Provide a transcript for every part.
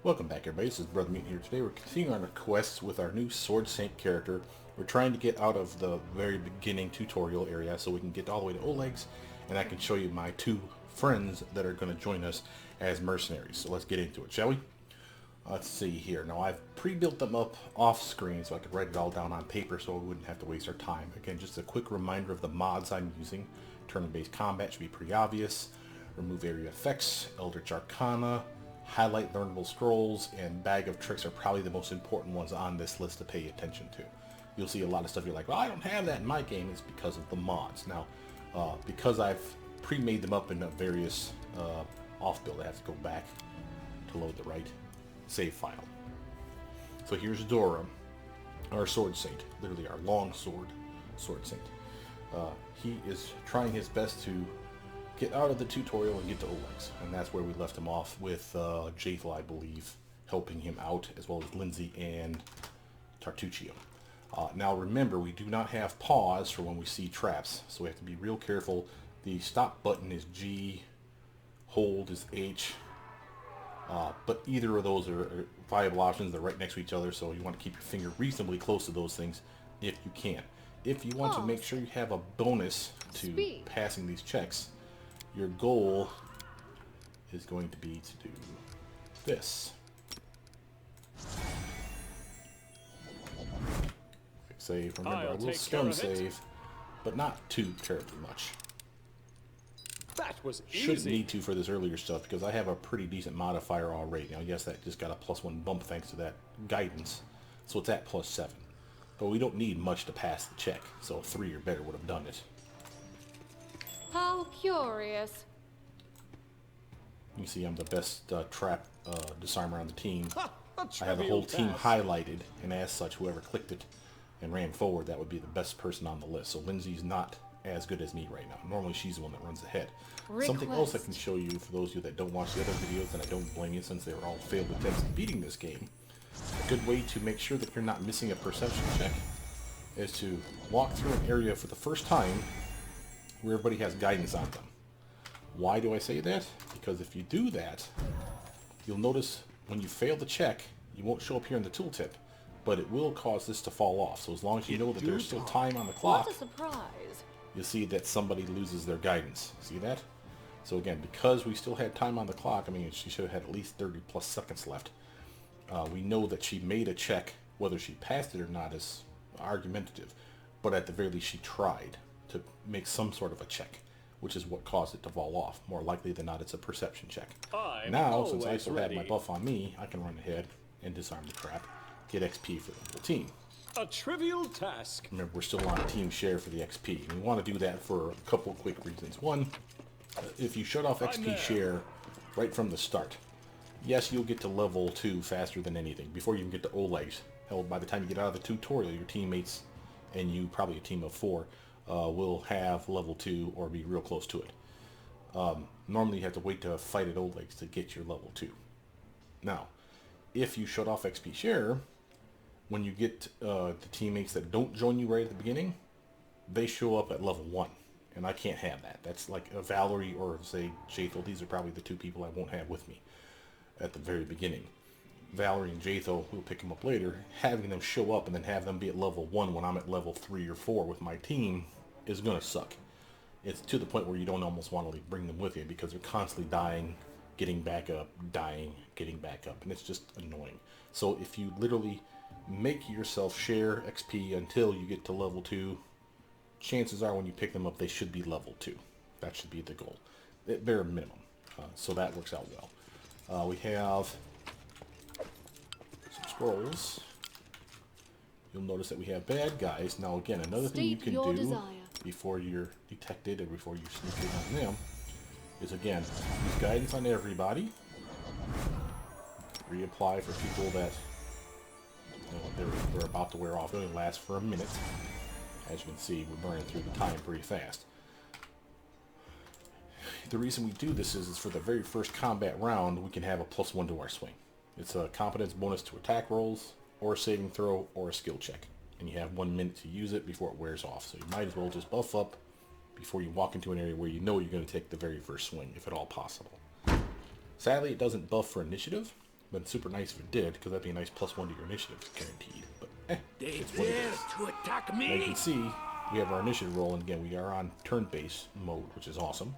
Welcome back, everybody. This is Brother Meat here. Today we're continuing on our quests with our new Sword Saint character. We're trying to get out of the very beginning tutorial area so we can get all the way to Oleg's, and I can show you my two friends that are going to join us as mercenaries. So let's get into it, shall we? Let's see here. Now I've pre-built them up off screen so I could write it all down on paper so we wouldn't have to waste our time. Again, just a quick reminder of the mods I'm using. Turn-based combat should be pretty obvious. Remove area effects, Eldritch Arcana, highlight learnable scrolls, and bag of tricks are probably the most important ones on this list to pay attention to. You'll see a lot of stuff you're like, well, I don't have that in my game. It's because of the mods. Now, because I've pre-made them up in various off-build, I have to go back to load the right save file. So here's Dorraj, our Sword Saint, literally our long sword Saint. He is trying his best to get out of the tutorial and get to Oleg's, and that's where we left him off with Jaethal, I believe, helping him out, as well as Lindsay and Tartuccio. Now remember, we do not have pause for when we see traps, so we have to be real careful. The stop button is G, hold is H, but either of those are viable options. They're right next to each other, so you want to keep your finger reasonably close to those things if you can. If you want to make sure you have a bonus to passing these checks, your goal is going to be to do this. Quick save. Remember, I will scum save, but not too terribly much. That was easy. Shouldn't need to for this earlier stuff because I have a pretty decent modifier already. Now, yes, that just got a +1 bump thanks to that guidance, so it's at +7. But we don't need much to pass the check, so 3 or better would have done it. How curious. You see I'm the best trap disarmer on the team. Ha, I have the whole team highlighted, and as such, whoever clicked it and ran forward, that would be the best person on the list. So Lindsay's not as good as me right now. Normally she's the one that runs ahead. Something else I can show you for those of you that don't watch the other videos, and I don't blame you since they were all failed attempts at beating this game. A good way to make sure that you're not missing a perception check is to walk through an area for the first time where everybody has guidance on them. Why do I say that? Because if you do that, you'll notice when you fail the check, you won't show up here in the tooltip, but it will cause this to fall off. So as long as you know that there's still time on the clock, What a surprise. you'll see that somebody loses their guidance. See that? So again, because we still had time on the clock, I mean, she should have had at least 30 plus seconds left. We know that she made a check. Whether she passed it or not is argumentative, but at the very least she tried to make some sort of a check, which is what caused it to fall off. More likely than not, it's a perception check. Now, since I still have my buff on me, I can run ahead and disarm the trap, get XP for the whole team. A trivial task. Remember, we're still on team share for the XP. And we want to do that for a couple quick reasons. One, if you shut off XP share right from the start, yes, you'll get to level 2 faster than anything, before you even get to Oleg's. Hell, by the time you get out of the tutorial, your teammates, and you, probably a team of 4, will have level 2 or be real close to it. Normally you have to wait to fight at Oleg's to get your level 2. Now, if you shut off XP share, when you get the teammates that don't join you right at the beginning, they show up at level 1. And I can't have that. That's like a Valerie or, say, Jaethal. These are probably the two people I won't have with me at the very beginning. Valerie and Jaethal, we'll pick them up later. Having them show up and then have them be at level 1 when I'm at level 3 or 4 with my team is going to suck. It's to the point where you don't almost want to bring them with you because they're constantly dying, getting back up, dying, getting back up, and it's just annoying. So if you literally make yourself share XP until you get to level 2, chances are when you pick them up they should be level 2. That should be the goal, at bare minimum. So that works out well. We have some scrolls. You'll notice that we have bad guys. Now again, another thing you can do before you're detected or before you sneak in on them is, again, use guidance on everybody. Reapply for people that they're about to wear off. It only lasts for a minute. As you can see, we're burning through the time pretty fast. The reason we do this is for the very first combat round, we can have a +1 to our swing. It's a competence bonus to attack rolls, or a saving throw, or a skill check. And you have 1 minute to use it before it wears off. So you might as well just buff up before you walk into an area where you know you're going to take the very first swing, if at all possible. Sadly, it doesn't buff for initiative, Been super nice if it did, because that'd be a nice +1 to your initiative, guaranteed. But it's what it is. To attack Now you me. can see we have our initiative roll, and again we are on turn-based mode, which is awesome.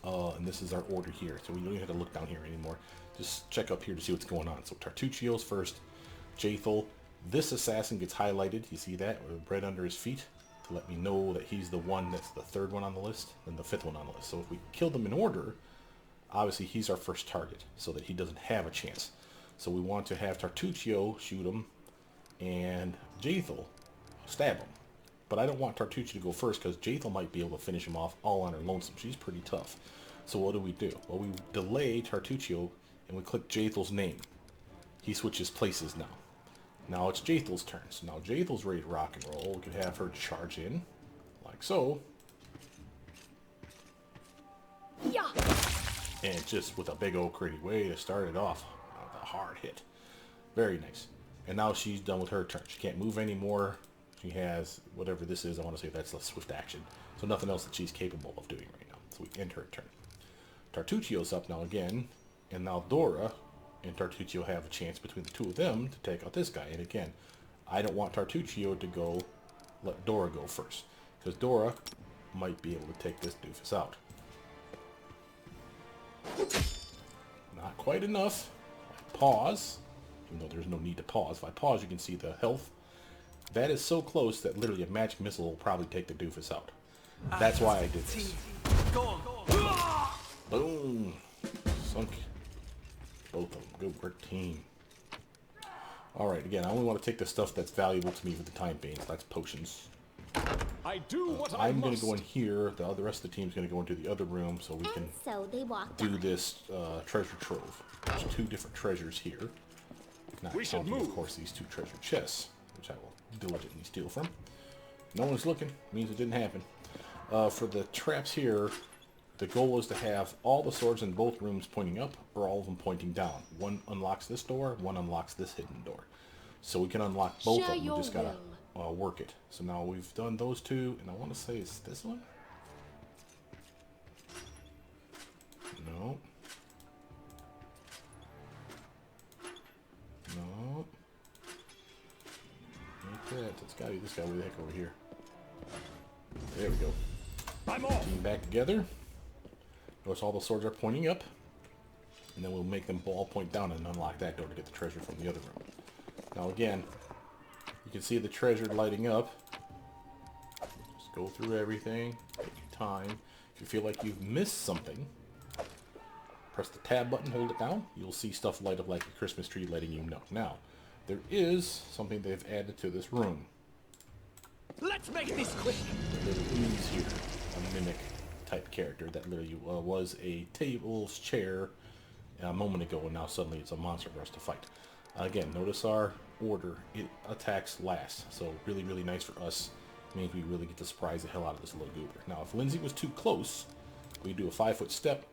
And this is our order here, so we don't even have to look down here anymore. Just check up here to see what's going on. So Tartuccio's first, Jaethel. This assassin gets highlighted. You see that with red under his feet to let me know that he's the one that's the third one on the list, and the fifth one on the list. So if we kill them in order, obviously he's our first target, so that he doesn't have a chance. So we want to have Tartuccio shoot him, and Jaethel stab him. But I don't want Tartuccio to go first, because Jaethel might be able to finish him off all on her lonesome. She's pretty tough. So what do? Well, we delay Tartuccio, and we click Jaethel's name. He switches places now. Now it's Jaethel's turn. So now Jaethel's ready to rock and roll. We could have her charge in, like so. Yeah. And just with a big old pretty way to start it off with a hard hit. Very nice. And now she's done with her turn. She can't move anymore. She has whatever this is. I want to say that's a swift action. So nothing else that she's capable of doing right now. So we end her turn. Tartuccio's up now again. And now Dora and Tartuccio have a chance between the two of them to take out this guy. And again, I don't want Tartuccio to go, let Dora go first. Because Dora might be able to take this doofus out. Not quite enough. I pause. Even though there's no need to pause. If I pause, you can see the health. That is so close that literally a magic missile will probably take the doofus out. That's why I did this. Go on. Boom. Sunk. Both of them. Good work, team. Alright, again, I only want to take the stuff that's valuable to me for the time being. So that's potions. I do what I I'm going must. to go in here. The rest of the team's going to go into the other room so we can So they walked do on. this treasure trove. There's 2 different treasures here. Not We should counting, move. of course, these 2 treasure chests, which I will diligently steal from. No one's looking. Means it didn't happen. For the traps here, the goal is to have all the swords in both rooms pointing up, or all of them pointing down. One unlocks this door, one unlocks this hidden door. So we can unlock both Share of them. We your just gotta work it. So now we've done those 2, and I want to say it's this one. No. No. Ain't that. It's gotta be this guy way the heck over here. There we go. I'm off. Team back together. Notice all the swords are pointing up. And then we'll make them all point down and unlock that door to get the treasure from the other room. Now again, you can see the treasure lighting up. Just go through everything. Take your time. If you feel like you've missed something, press the tab button, hold it down. You'll see stuff light up like a Christmas tree letting you know. Now, there is something they've added to this room. Let's make this quick. A little ooze here. A mimic type character that literally was a table's chair a moment ago, and now suddenly it's a monster for us to fight. Again, notice our order. It attacks last. So really, really nice for us. Means we really get to surprise the hell out of this little goober. Now, if Lindsay was too close, we do a 5-foot step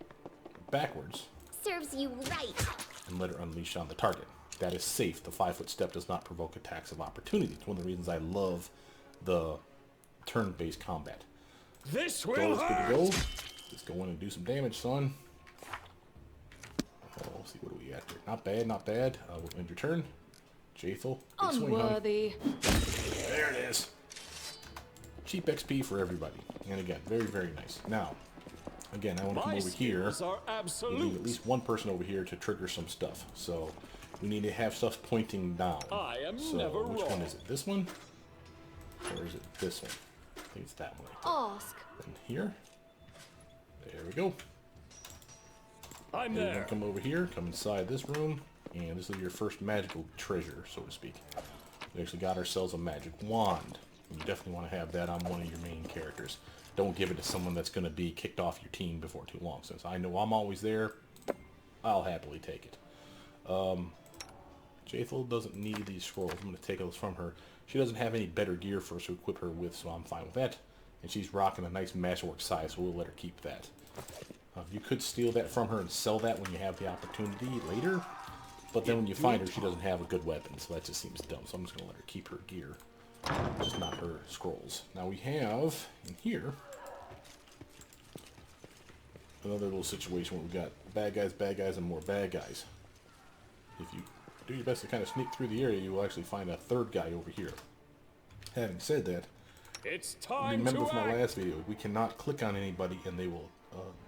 backwards Serves you right. and let her unleash on the target. That is safe. The 5-foot step does not provoke attacks of opportunity. It's one of the reasons I love the turn-based combat. This will Dora's good to hurt. go. Just go in and do some damage, son. Oh, let's see, what do we got there? Not bad, not bad. We'll end your turn. Jaethel, big swing, hon. Unworthy. There it is. Cheap XP for everybody. And again, very, very nice. Now, again, I want to come My over here. skills are We need absolute. at least one person over here to trigger some stuff. So we need to have stuff pointing down. I am So never which one wrong. is it? This one? Or is it this one? I think it's that one right Ask. there. And here. There we go. I'm Everyone there. come over here, come inside this room, and this is your first magical treasure, so to speak. We actually got ourselves a magic wand. You definitely want to have that on one of your main characters. Don't give it to someone that's going to be kicked off your team before too long. Since I know I'm always there, I'll happily take it. Jaethel doesn't need these scrolls. I'm going to take those from her. She doesn't have any better gear for us to equip her with, so I'm fine with that. And she's rocking a nice masterwork size, so we'll let her keep that. You could steal that from her and sell that when you have the opportunity later. But then when you find her, she doesn't have a good weapon, so that just seems dumb. So I'm just going to let her keep her gear, just not her scrolls. Now we have, in here, another little situation where we've got bad guys, and more bad guys. if you do your best to kind of sneak through the area, you will actually find a third guy over here. Having said that, It's time remember to from my act. last video, we cannot click on anybody and they will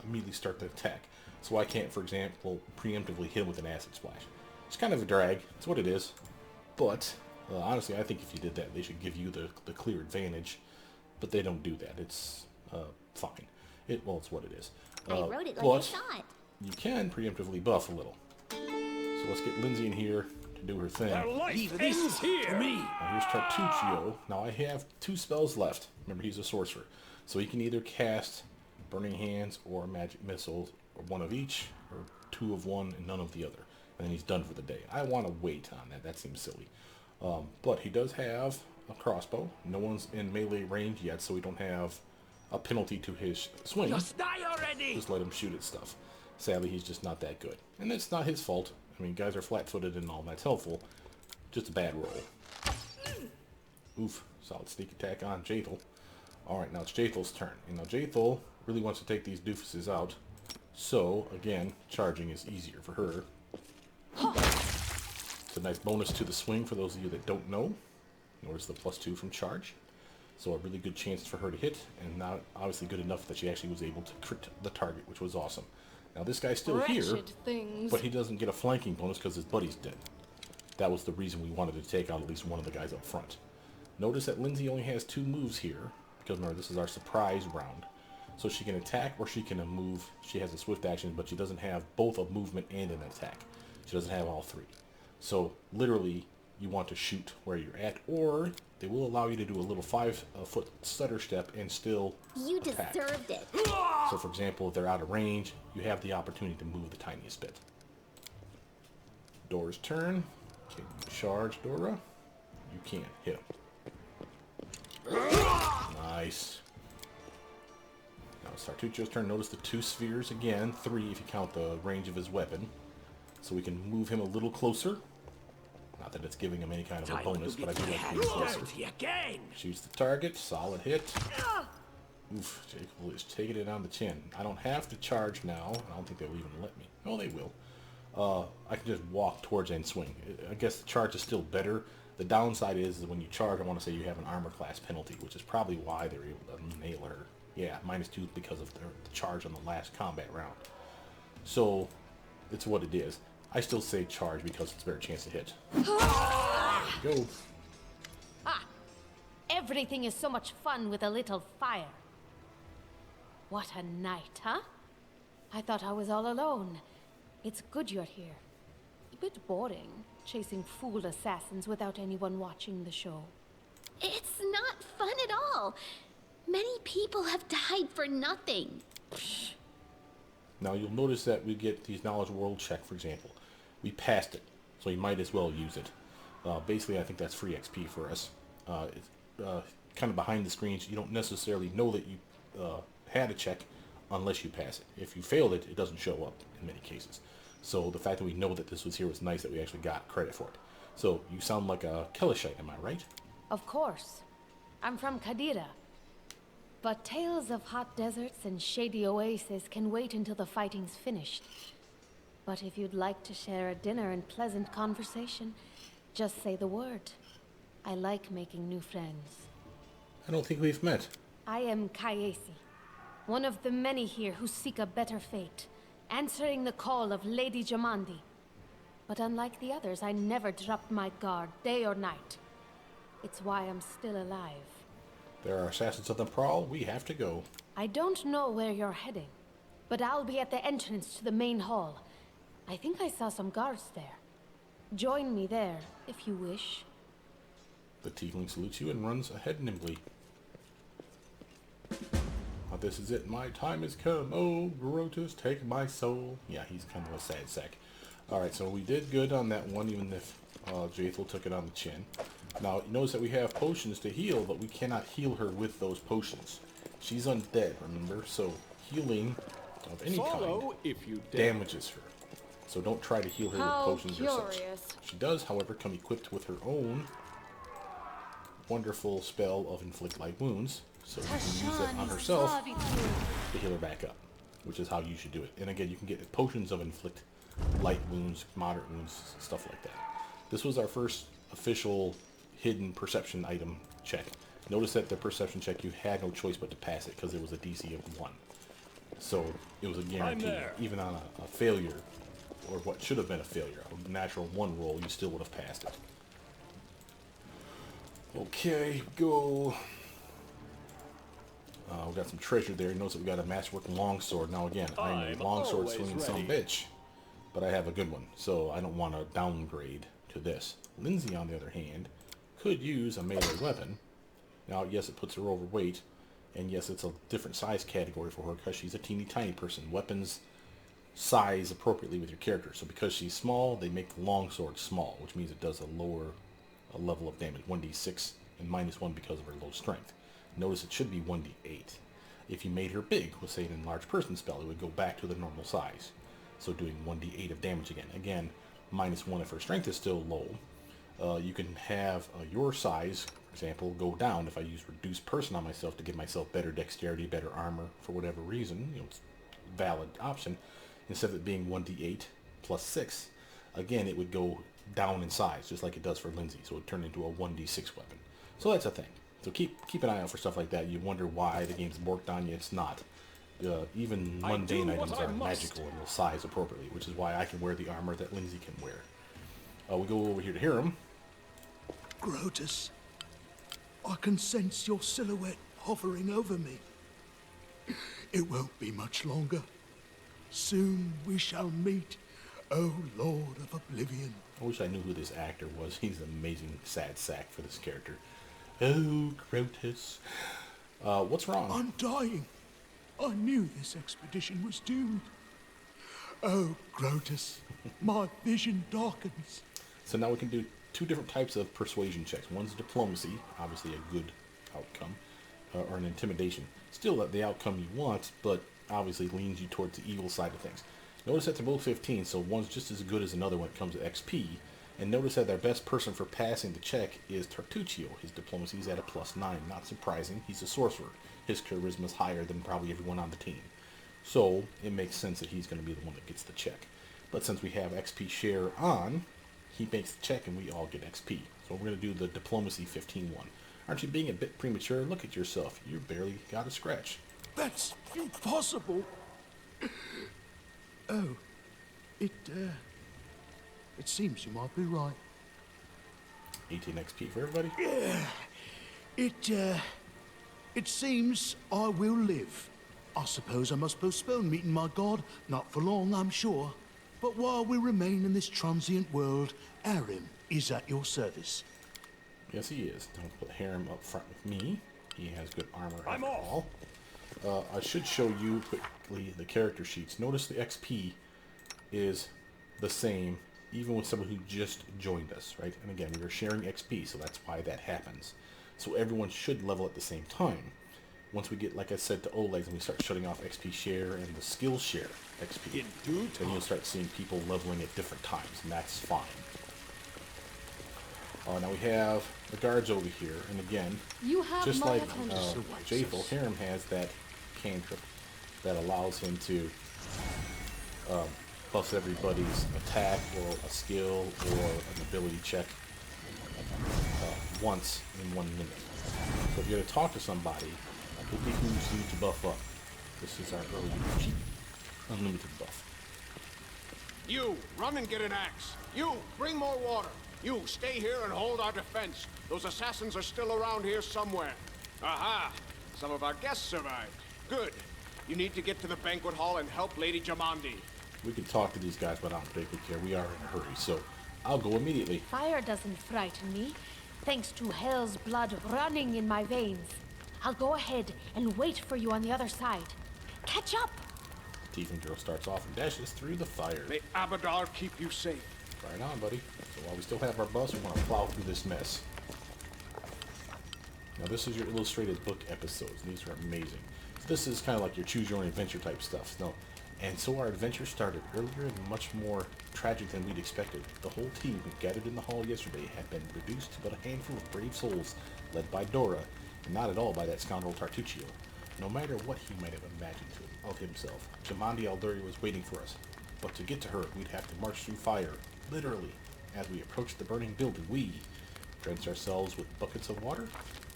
immediately start the attack. So I can't, for example, preemptively hit him with an acid splash. It's kind of a drag. It's what it is. But honestly, I think if you did that, they should give you the clear advantage. But they don't do that. It's fine. Well, it's what it is. I wrote it like but I saw it. you can preemptively buff a little. So let's get Lindsay in here to do her thing. Our life Leave this ends for here. me. Now here's Tartuccio. Now I have 2 spells left. Remember, he's a sorcerer. So he can either cast Burning Hands or Magic Missiles, or one of each, or 2 of one and none of the other. And then he's done for the day. I want to wait on that. That seems silly. But he does have a crossbow. No one's in melee range yet, so we don't have a penalty to his swing. Just die already. Just let him shoot at stuff. Sadly, he's just not that good. And it's not his fault. I mean, guys are flat-footed and all that's helpful. Just a bad roll. Oof. Solid sneak attack on Jaethal. Alright, now it's Jaethal's turn. And now Jaethal really wants to take these doofuses out. So, again, charging is easier for her. It's a nice bonus to the swing for those of you that don't know. Notice the +2 from charge. So a really good chance for her to hit, and not obviously good enough that she actually was able to crit the target, which was awesome. Now this guy's still here, Wretched things. but he doesn't get a flanking bonus because his buddy's dead. That was the reason we wanted to take out at least one of the guys up front. Notice that Lindsay only has 2 moves here, because remember, this is our surprise round. So she can attack or she can move. She has a swift action, but she doesn't have both a movement and an attack. She doesn't have all 3. So literally, you want to shoot where you're at, or they will allow you to do a little 5-foot stutter step and still You attack. deserved it. So for example, if they're out of range, you have the opportunity to move the tiniest bit. Dora's turn. Can you charge Dora? You can. Hit him. Nice. Now it's Tartuccio's turn. Notice the 2 spheres again. 3 if you count the range of his weapon. So we can move him a little closer. Not that it's giving him any kind of a Time bonus, to but I get do your like being hands closer. dirty again. Shoots the target. Solid hit. Oof, Jacob is taking it on the chin. I don't have to charge now. I don't think they'll even let me. No, they will. I can just walk towards and swing. I guess the charge is still better. The downside is when you charge, I want to say you have an armor class penalty, which is probably why they're able to nail her. Yeah, -2 because of the charge on the last combat round. So, it's what it is. I still say charge because it's a better chance to hit. There you go. Everything is so much fun with a little fire. What a night, huh? I thought I was all alone. It's good you're here. A bit boring, chasing fool assassins without anyone watching the show. It's not fun at all. Many people have died for nothing. Now you'll notice that we get these knowledge world check, for example. We passed it, so you might as well use it. Basically, I think that's free XP for us. It's kind of behind the screens. You don't necessarily know that you had a check unless you pass it. If you failed it, it doesn't show up in many cases. So the fact that we know that this was here was nice that we actually got credit for it. So you sound like a Kelishite, am I right? Of course. I'm from Kadira. But tales of hot deserts and shady oases can wait until the fighting's finished. But if you'd like to share a dinner and pleasant conversation, just say the word. I like making new friends. I don't think we've met. I am Kayesi, one of the many here who seek a better fate, answering the call of Lady Jamandi. But unlike the others, I never dropped my guard, day or night. It's why I'm still alive. There are assassins on the prowl. We have to go. I don't know where you're heading, but I'll be at the entrance to the main hall. I think I saw some guards there. Join me there, if you wish. The tiefling salutes you and runs ahead nimbly. Oh, this is it. My time has come. Oh, Grotus, take my soul. Yeah, he's kind of a sad sack. Alright, so we did good on that one, even if Jaethal took it on the chin. Now, you notice that we have potions to heal, but we cannot heal her with those potions. She's undead, remember? So, healing of any Follow kind if you dare. damages her. So don't try to heal her How with potions or such. curious. She does, however, come equipped with her own wonderful spell of inflict light wounds. So you can use that on herself to heal her back up, which is how you should do it. And again, you can get potions of inflict light wounds, moderate wounds, stuff like that. This was our first official hidden perception item check. Notice that the perception check, you had no choice but to pass it because it was a DC of 1. So it was a guarantee. Even on a failure, or what should have been a failure, a natural 1 roll, you still would have passed it. Okay, go. We got some treasure there. Notice that we got a masterwork longsword. Now again, I'm a longsword swinging some bitch, but I have a good one, so I don't want to downgrade to this. Lindsay, on the other hand, could use a melee weapon. Now, yes, it puts her overweight, and yes, it's a different size category for her because she's a teeny tiny person. Weapons size appropriately with your character. So because she's small, they make the longsword small, which means it does a lower level of damage, 1d6 and -1 because of her low strength. Notice it should be 1d8. If you made her big, with say an enlarged person spell, it would go back to the normal size. So doing 1d8 of damage again. Again, -1 if her strength is still low. You can have your size, for example, go down. If I use reduced person on myself to give myself better dexterity, better armor, for whatever reason, it's a valid option. Instead of it being 1d8 plus 6, again, it would go down in size, just like it does for Lindsay. So it would turn into a 1d6 weapon. So that's a thing. So keep an eye out for stuff like that. You wonder why the game's borked on you. It's not. Even mundane items are magical and will size appropriately, which is why I can wear the armor that Lindsay can wear. We go over here to Hiram. Grotus, I can sense your silhouette hovering over me. It won't be much longer. Soon we shall meet, O Lord of Oblivion. I wish I knew who this actor was. He's an amazing sad sack for this character. Oh, Grotus. What's wrong? I'm dying. I knew this expedition was doomed. Oh, Grotus, my vision darkens. So now we can do 2 different types of persuasion checks. One's diplomacy, obviously a good outcome, or an intimidation. Still the outcome you want, but obviously leans you towards the evil side of things. Notice that they're both 15, so one's just as good as another when it comes to XP. And notice that their best person for passing the check is Tartuccio. His diplomacy is at a +9. Not surprising, he's a sorcerer. His charisma is higher than probably everyone on the team. So it makes sense that he's going to be the one that gets the check. But since we have XP share on, he makes the check and we all get XP. So we're going to do the diplomacy 15 one. Aren't you being a bit premature? Look at yourself. You barely got a scratch. That's impossible. Oh, it seems you might be right. 18 XP for everybody? Yeah. It seems I will live. I suppose I must postpone meeting my god. Not for long, I'm sure. But while we remain in this transient world, Arim is at your service. Yes, he is. Don't put Harem up front with me. He has good armor I'm after off. all. I should show you quickly the character sheets. Notice the XP is the same, even with someone who just joined us, right? And again, we are sharing XP, so that's why that happens. So everyone should level at the same time. Once we get, like I said, to Oleg, and we start shutting off XP share and the skill share XP, then you'll start seeing people leveling at different times, and that's fine. Now we have the guards over here, and again, You have just my like attention. Japhel, Harem has that cantrip that allows him to buff everybody's attack or a skill or an ability check once in 1 minute. So if you're to talk to somebody, who behooves you to buff up. This is our early cheap unlimited buff. You, run and get an axe. You, bring more water. You, stay here and hold our defense. Those assassins are still around here somewhere. Aha! Some of our guests survived. Good. You need to get to the banquet hall and help Lady Jamandi. We can talk to these guys, but I don't particularly care. We are in a hurry, so I'll go immediately. Fire doesn't frighten me, thanks to hell's blood running in my veins. I'll go ahead and wait for you on the other side. Catch up! Tiefling girl starts off and dashes through the fire. May Abadar keep you safe. Right on, buddy. So while we still have our bus, we want to plow through this mess. Now this is your illustrated book episodes. These are amazing. So this is kind of like your choose your own adventure type stuff. No, and so our adventure started earlier and much more tragic than we'd expected. The whole team who gathered in the hall yesterday had been reduced to but a handful of brave souls, led by Dora, and not at all by that scoundrel Tartuccio. No matter what he might have imagined of himself, Jamandi Alduri was waiting for us. But to get to her, we'd have to march through fire, literally. As we approached the burning building, we drenched ourselves with buckets of water.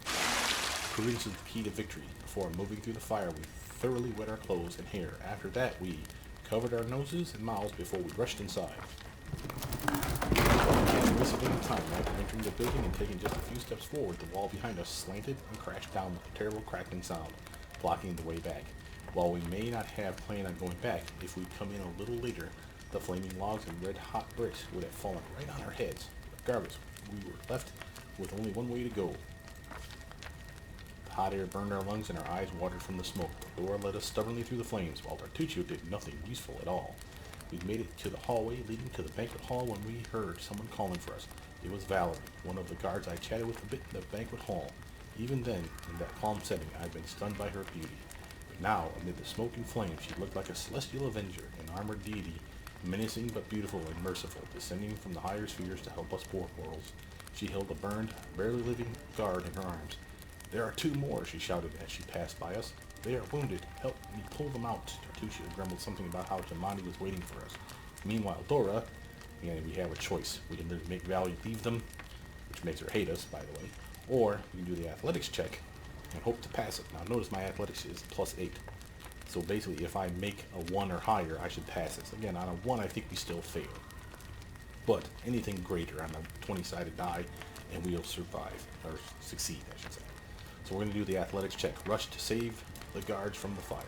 Prudence is the key to victory. Before moving through the fire, we thoroughly wet our clothes and hair. After that, we covered our noses and mouths before we rushed inside. We wasted any time. After entering the building and taking just a few steps forward, the wall behind us slanted and crashed down with a terrible crackling sound, blocking the way back. While we may not have planned on going back, if we'd come in a little later, the flaming logs and red-hot bricks would have fallen right on our heads. Regardless, we were left with only one way to go. The hot air burned our lungs and our eyes watered from the smoke. The door led us stubbornly through the flames, while Tartuccio did nothing useful at all. We made it to the hallway leading to the banquet hall when we heard someone calling for us. It was Valerie, one of the guards I chatted with a bit in the banquet hall. Even then, in that calm setting, I'd been stunned by her beauty. But now, amid the smoke and flames, she looked like a celestial avenger, an armored deity, menacing but beautiful and merciful, descending from the higher spheres to help us poor mortals. She held a burned, barely living guard in her arms. "There are 2 more, she shouted as she passed by us. "They are wounded. Help me pull them out." Tartuccio grumbled something about how Tamani was waiting for us. Meanwhile, Dora, and we have a choice. We can either make Valerie leave them, which makes her hate us, by the way, or we can do the athletics check and hope to pass it. Now, notice my athletics is +8. So basically, if I make a 1 or higher, I should pass this. Again, on a 1, I think we still fail. But anything greater on a 20-sided die, and we'll survive, or succeed, I should say. So we're going to do the athletics check. Rush to save the guards from the fire.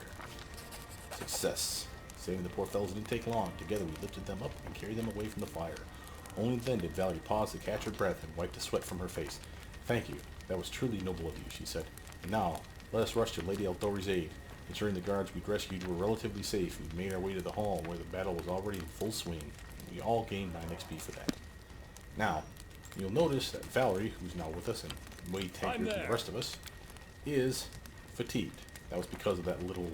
Success. Saving the poor fellows didn't take long. Together we lifted them up and carried them away from the fire. Only then did Valerie pause to catch her breath and wipe the sweat from her face. "Thank you. That was truly noble of you," she said. "And now, let us rush to Lady Eldori's aid." Considering the guards we'd rescued were relatively safe, we made our way to the hall where the battle was already in full swing. We all gained 9 XP for that. Now, you'll notice that Valerie, who's now with us and way tankier than the rest of us, is fatigued. That was because of that little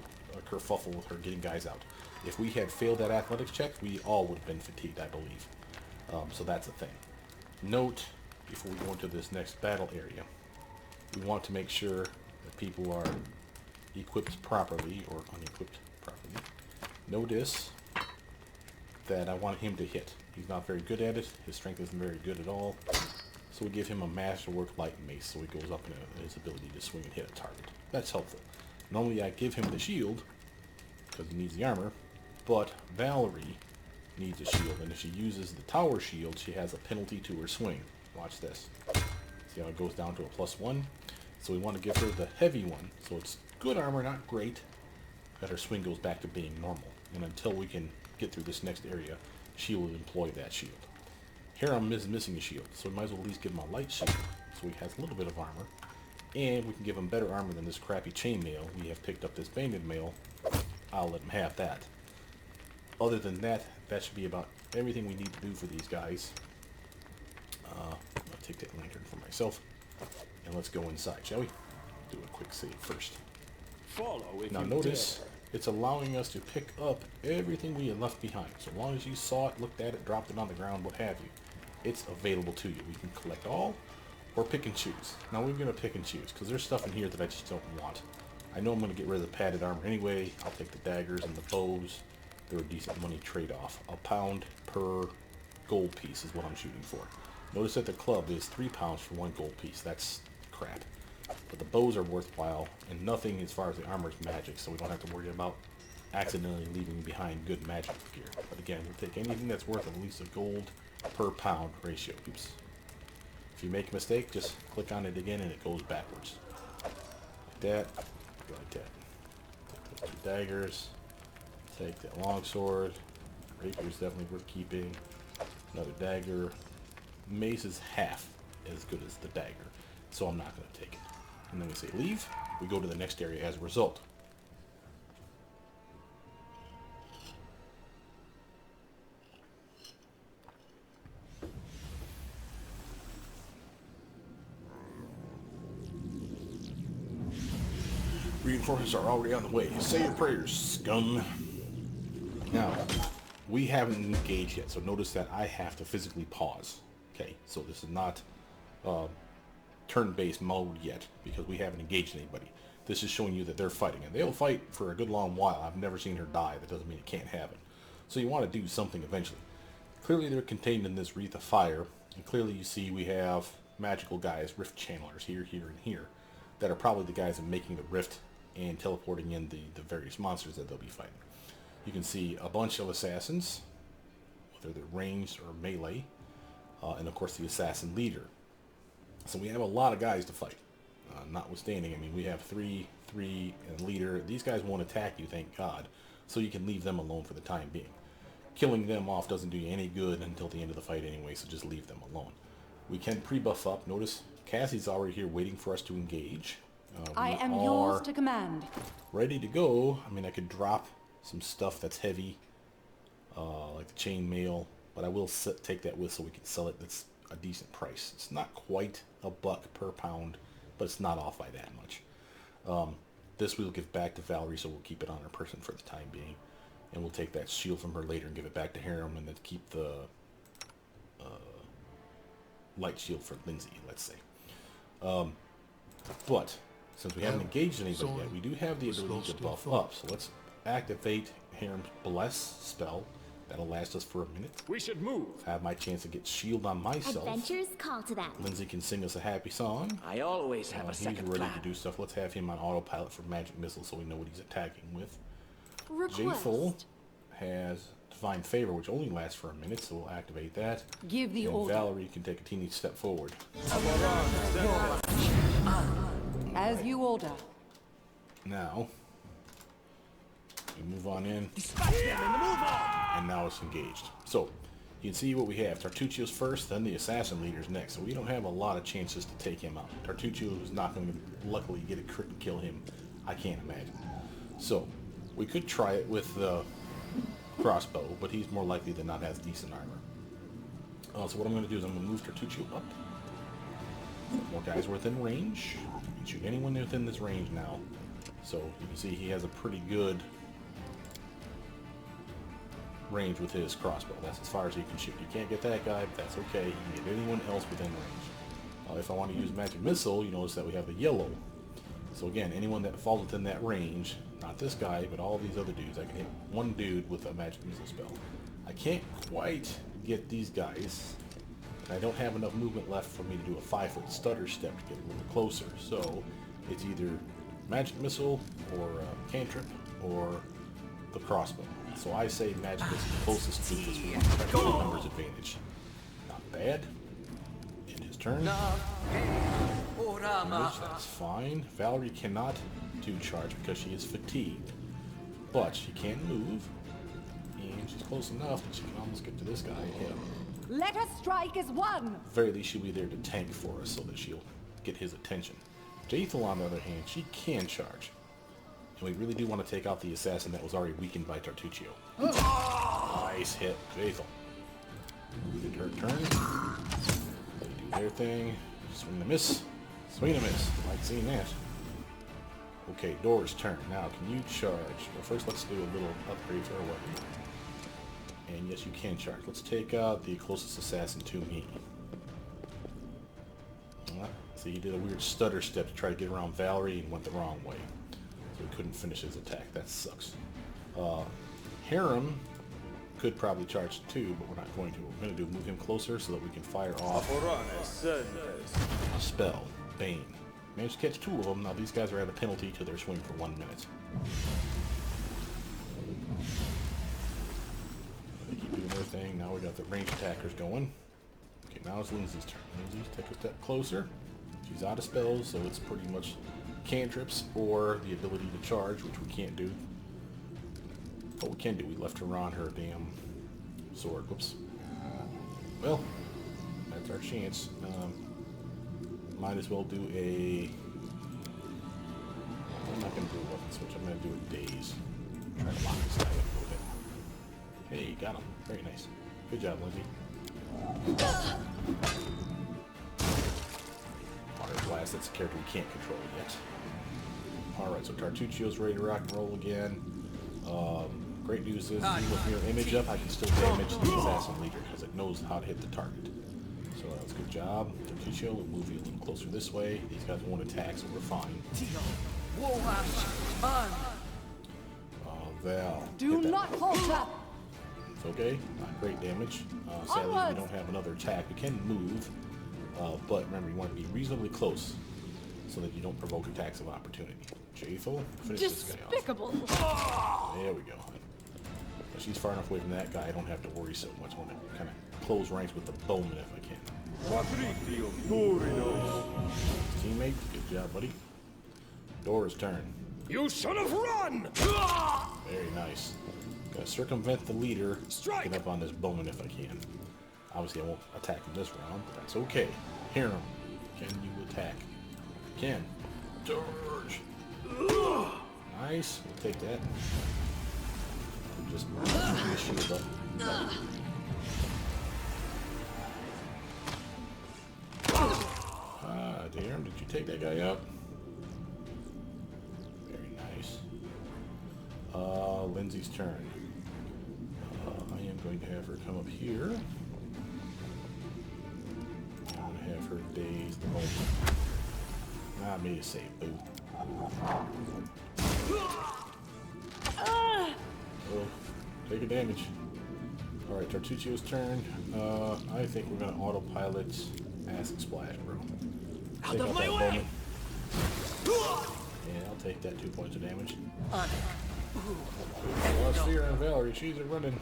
kerfuffle with her getting guys out. If we had failed that athletics check, we all would have been fatigued, I believe. So that's a thing. Note, before we go into this next battle area, we want to make sure that people are equipped properly or unequipped properly. Notice that I want him to hit. He's not very good at it. His strength isn't very good at all. So we give him a masterwork light mace so he goes up in his ability to swing and hit a target. That's helpful. Normally I give him the shield because he needs the armor, but Valerie needs a shield, and if she uses the tower shield, she has a penalty to her swing. Watch this. See how it goes down to a +1? So we want to give her the heavy one, so it's good armor, not great, that her swing goes back to being normal. And until we can get through this next area, she will employ that shield. Here I'm missing a shield, so we might as well at least give him a light shield, so he has a little bit of armor. And we can give him better armor than this crappy chainmail. We have picked up this banded mail. I'll let him have that. Other than that, that should be about everything we need to do for these guys. I'll take that lantern for myself. And let's go inside, shall we? Do a quick save first. Follow if Now you notice, dare. it's allowing us to pick up everything we had left behind. So long as you saw it, looked at it, dropped it on the ground, what have you, it's available to you. We can collect all or pick and choose. Now we're going to pick and choose because there's stuff in here that I just don't want. I know I'm going to get rid of the padded armor anyway. I'll take the daggers and the bows. They're a decent money trade-off. £1 per gold piece is what I'm shooting for. Notice that the club is £3 for 1 gold piece. That's crap. But the bows are worthwhile, and nothing as far as the armor is magic, so we don't have to worry about accidentally leaving behind good magic gear. But again, we'll take anything that's worth at least a gold per pound ratio. Oops. If you make a mistake, just click on it again and it goes backwards. Like that. Like that. Take those 2 daggers. Take that longsword. Rapier is definitely worth keeping. Another dagger. Mace is half as good as the dagger, so I'm not going to take it. And then we say leave. We go to the next area as a result. Reinforcements are already on the way. Say your prayers, scum. Now, we haven't engaged yet, so notice that I have to physically pause. Okay, so this is not turn-based mode yet because we haven't engaged anybody. This is showing you that they're fighting, and they'll fight for a good long while. I've never seen her die. That doesn't mean it can't happen. So you want to do something eventually. Clearly they're contained in this wreath of fire, and clearly you see we have magical guys, rift channelers here, here, and here, that are probably the guys that are making the rift and teleporting in the various monsters that they'll be fighting. You can see a bunch of assassins, whether they're ranged or melee, and of course the assassin leader. So we have a lot of guys to fight. Notwithstanding, I mean, we have three, and leader. These guys won't attack you, thank God, so you can leave them alone for the time being. Killing them off doesn't do you any good until the end of the fight anyway, so just leave them alone. We can pre-buff up. Notice Cassie's already here waiting for us to engage. I am yours to command. Ready to go. I mean, I could drop some stuff that's heavy, like the chain mail, but I will take that with so we can sell it. That's a decent price. It's not quite $1 per pound, but it's not off by that much. This we'll give back to Valerie, so we'll keep it on her person for the time being. And we'll take that shield from her later and give it back to Harem, and then keep the light shield for Lindsay, let's say. But since we haven't engaged anybody yet, we do have the ability to buff up. So let's activate Harem's Bless spell. That'll last us for a minute. We should move. Have my chance to get shield on myself. Adventures call to that. Lindsay can sing us a happy song. I always have a second He's ready plan. to do stuff. Let's have him on autopilot for magic missile so we know what he's attacking with. Request. Jayful has Divine Favor, which only lasts for a minute, so we'll activate that. Give the And order. Valerie can take a teeny step forward. As you order. Now, we move on in, and now it's engaged. So, you can see what we have. Tartuccio's first, then the assassin leader's next. So we don't have a lot of chances to take him out. Tartuccio is not going to luckily get a crit and kill him. I can't imagine. So, we could try it with the crossbow, but he's more likely than not has decent armor. So what I'm going to do is I'm going to move Tartuccio up. More guys are within range. You can shoot anyone within this range now. So you can see he has a pretty good range with his crossbow. That's as far as he can shoot. You can't get that guy, but that's okay. You can get anyone else within range. If I want to use magic missile, you notice that we have the yellow. So again, anyone that falls within that range, not this guy, but all these other dudes, I can hit one dude with a magic missile spell. I can't quite get these guys. I don't have enough movement left for me to do a 5-foot stutter step to get a little closer. So it's either magic missile or cantrip or the crossbow. So I say magic is the closest to this one. Try to get a numbers advantage. Not bad. In his turn. Which that's fine. Valerie cannot do charge because she is fatigued. But she can move. And she's close enough that she can almost get to this guy and hit him. Let us strike as one. At the very least, she'll be there to tank for us so that she'll get his attention. Jaethel, on the other hand, she can charge. And we really do want to take out the assassin that was already weakened by Tartuccio. Nice hit, Jaethel. Did her turn. They do their thing. Swing and a miss. Swing and a miss. Like seeing that. Okay, Dorraj's turn. Now, can you charge? Well, first let's do a little upgrade to our weapon. And yes, you can charge. Let's take out the closest assassin to me. See, he did a weird stutter step to try to get around Valerie and went the wrong way. So he couldn't finish his attack. That sucks. Harem could probably charge too, but we're not going to. What we're going to do, move him closer so that we can fire off a spell. Bane. Managed to catch 2 of them. Now these guys are at a penalty to their swing for 1 minute. They keep doing their thing. Now we got the ranged attackers going. Okay, now it's Lindsay's turn. Lindsay, take a step closer. She's out of spells, so it's pretty much cantrips or the ability to charge, which we can't do. Oh, we can do. We left her on her damn sword. Whoops. Well, that's our chance. Might as well do a... I'm not going to do a weapon switch. I'm going to do a daze. Try to lock this guy up a little bit. Hey, got him. Very nice. Good job, Lindsay. Water Blast, that's a character we can't control yet. Alright, so Tartuccio's ready to rock and roll again. Great news is, even with Mirror Image up, I can still damage the Assassin Leader because it knows how to hit the target. So that was a good job. Tartuccio will move you a little closer this way. These guys won't attack, so we're fine. Val. Do not falter. It's okay. Not great damage. Sadly, we Onwards! don't have another attack. We can move, but remember, you want to be reasonably close so that you don't provoke attacks of opportunity. Jaethel, finish this guy off. Despicable. There we go. If she's far enough away from that guy, I don't have to worry so much. I want to kind of close ranks with the bowman if I can. Teammate, good job, buddy. Dorraj's turn. You should have run! Very nice. Gotta circumvent the leader. Strike! Get up on this bowman if I can. Obviously, I won't attack him this round, but that's okay. Hear him. Can you attack? Can. Dorraj. Nice. We'll take that. Just shield up. Ah, damn. Did you take that guy up? Very nice. Lindsay's turn. I am going to have her come up here. I'm going to have her daze the moment. I made a save, boo. Oh, take a damage. Alright, Tartuccio's turn. I think we're going to autopilot Acid Splash, bro. Out of my way! Yeah, I'll take that 2 points of damage. Lost Fear and Valerie, she's running.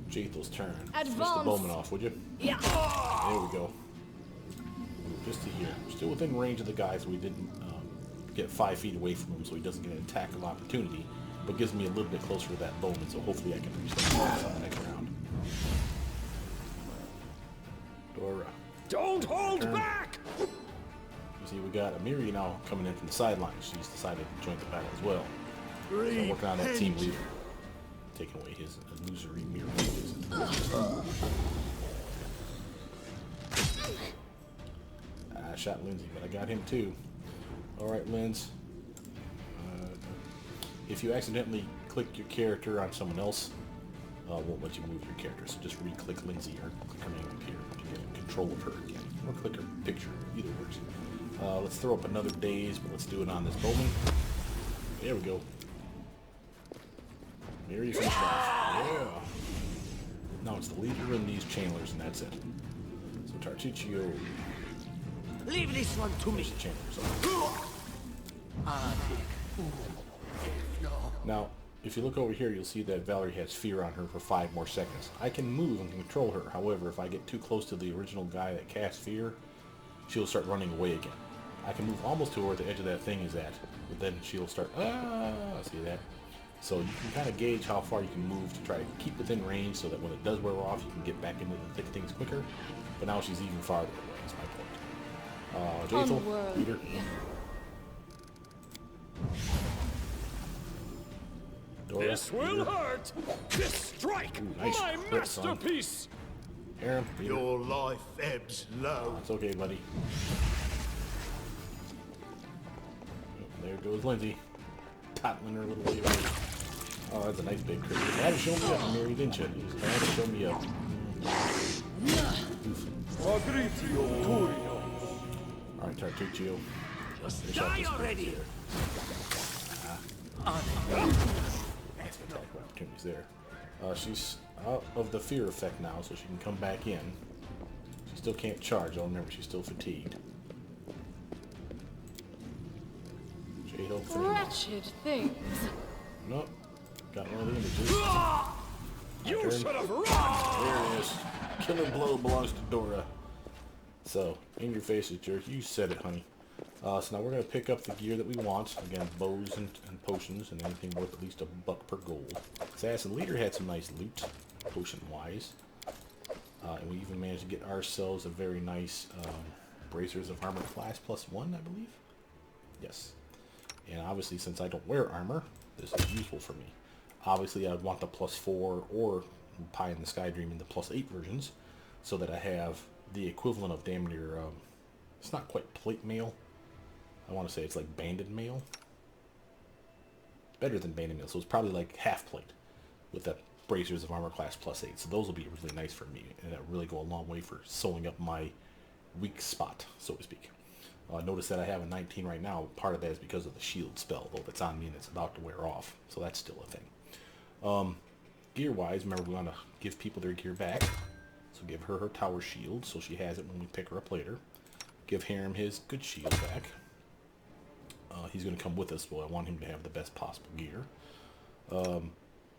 Jaethel's turn. Finish the Advance. bowman off, would you? Yeah. There we go. Ooh, just to here. Still within range of the guy, so we didn't get 5 feet away from him, so he doesn't get an attack of opportunity, but gives me a little bit closer to that bowman, so hopefully I can reach that next round. Dora. Don't hold Turn. back! You see, we got Amiri now coming in from the sidelines. She's decided to join the battle as well. So I'm working on that team leader. Taking away his illusory mirror. I shot Lindsay, but I got him too. Alright, Linz. If you accidentally click your character on someone else, won't let you move your character. So just re-click Lindsay or click her name up here to get control of her again. Or click her picture. Either works. Let's throw up another daze, but let's do it on this bowman. There we go. There you finish off. Yeah. Now it's the leader and these channelers, and that's it. So Tartuccio. Leave this one to me. There's the channelers. Now, if you look over here, you'll see that Valerie has fear on her for 5 more seconds. I can move and control her. However, if I get too close to the original guy that casts fear, she'll start running away again. I can move almost to where the edge of that thing is at, but then she'll start, see that? So you can kind of gauge how far you can move to try to keep within range so that when it does wear off, you can get back into the thick of things quicker. But now she's even farther away, is my point. Jaethel, leader. Dora, This will leader. hurt! This strike! Ooh, nice My crit, son. masterpiece! Aaron, leader. Your life ebbs low. It's okay, buddy. There goes Lindsay. Toddling her a little way away. Oh, that's a nice big crit. You had to show me up, Mary, didn't you? You just had to show me up. Alright, Tartuccio. Just die already! Nice attack opportunities there. She's out of the fear effect now, so she can come back in. She still can't charge, though. Remember, she's still fatigued. Jaethel, finish him off. Wretched things. Nope. Got one of the images. You turn. should have run! There it is. Killing blow belongs to Dora. So, in your faces, jerk. You said it, honey. So now we're going to pick up the gear that we want. Again, bows and potions and anything worth at least $1 per gold. Assassin Leader had some nice loot, potion-wise. And we even managed to get ourselves a very nice Bracers of Armor class +1, I believe. Yes. And obviously, since I don't wear armor, this is useful for me. Obviously, I'd want the +4 or Pie in the Sky Dream in the +8 versions, so that I have the equivalent of damn near, it's not quite plate mail. I want to say it's like banded mail. Better than banded mail, so it's probably like half plate with that Bracers of Armor class +8. So those will be really nice for me, and that really go a long way for sewing up my weak spot, so to speak. Notice that I have a 19 right now. Part of that is because of the shield spell, though, that's on me and it's about to wear off. So that's still a thing. gear-wise, remember we want to give people their gear back. So give her her tower shield, so she has it when we pick her up later. Give Harem his good shield back. He's going to come with us, but I want him to have the best possible gear.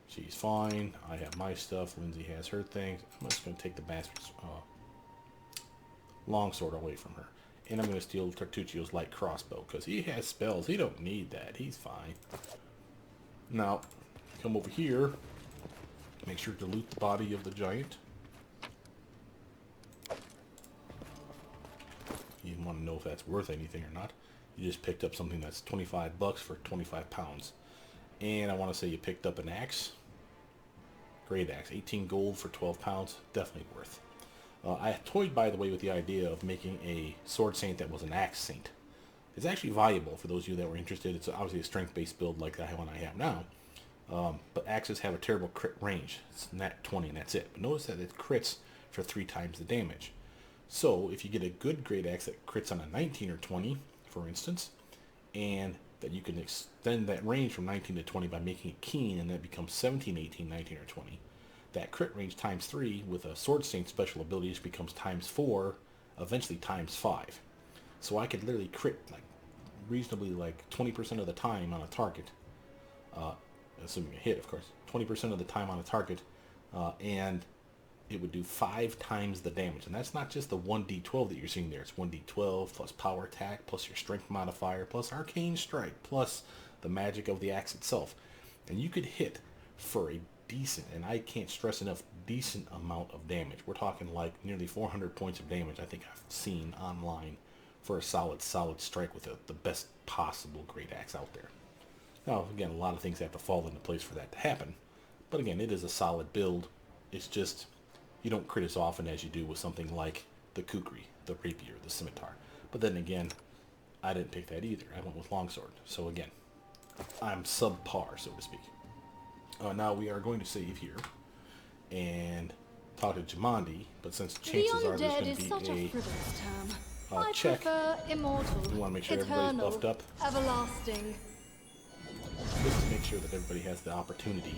She's fine. I have my stuff. Lindsay has her things. I'm just going to take the bastard's longsword away from her. And I'm going to steal Tartuccio's light crossbow, because he has spells. He don't need that. He's fine. Now, come over here. Make sure to loot the body of the giant. You want to know if that's worth anything or not. You just picked up something that's 25 bucks for 25 pounds. And I want to say you picked up an axe. Great axe. 18 gold for 12 pounds. Definitely worth. I toyed, by the way, with the idea of making a sword saint that was an axe saint. It's actually valuable for those of you that were interested. It's obviously a strength-based build like the one I have now. But axes have a terrible crit range. It's nat 20 and that's it. But notice that it crits for 3 times the damage. So if you get a good great axe that crits on a 19 or 20, for instance, and that you can extend that range from 19 to 20 by making it keen, and that becomes 17, 18, 19, or 20. That crit range times 3 with a sword saint special abilities becomes times 4, eventually times 5. So I could literally crit like reasonably like 20% of the time on a target, assuming a hit, of course. 20% of the time on a target, and it would do 5 times the damage. And that's not just the 1d12 that you're seeing there. It's 1d12 plus power attack plus your strength modifier plus arcane strike plus the magic of the axe itself. And you could hit for a decent, and I can't stress enough, decent amount of damage. We're talking like nearly 400 points of damage I think I've seen online for a solid strike with the best possible great axe out there. Now, again, a lot of things have to fall into place for that to happen. But again, it is a solid build. It's just, you don't crit as often as you do with something like the kukri, the rapier, the scimitar. But then again, I didn't pick that either. I went with longsword. So again, I'm subpar, so to speak. Now we are going to save here and talk to Jamandi, but since chances are there's going to be a check, immortal, we want to make sure everybody's buffed up. Everlasting. Just to make sure that everybody has the opportunity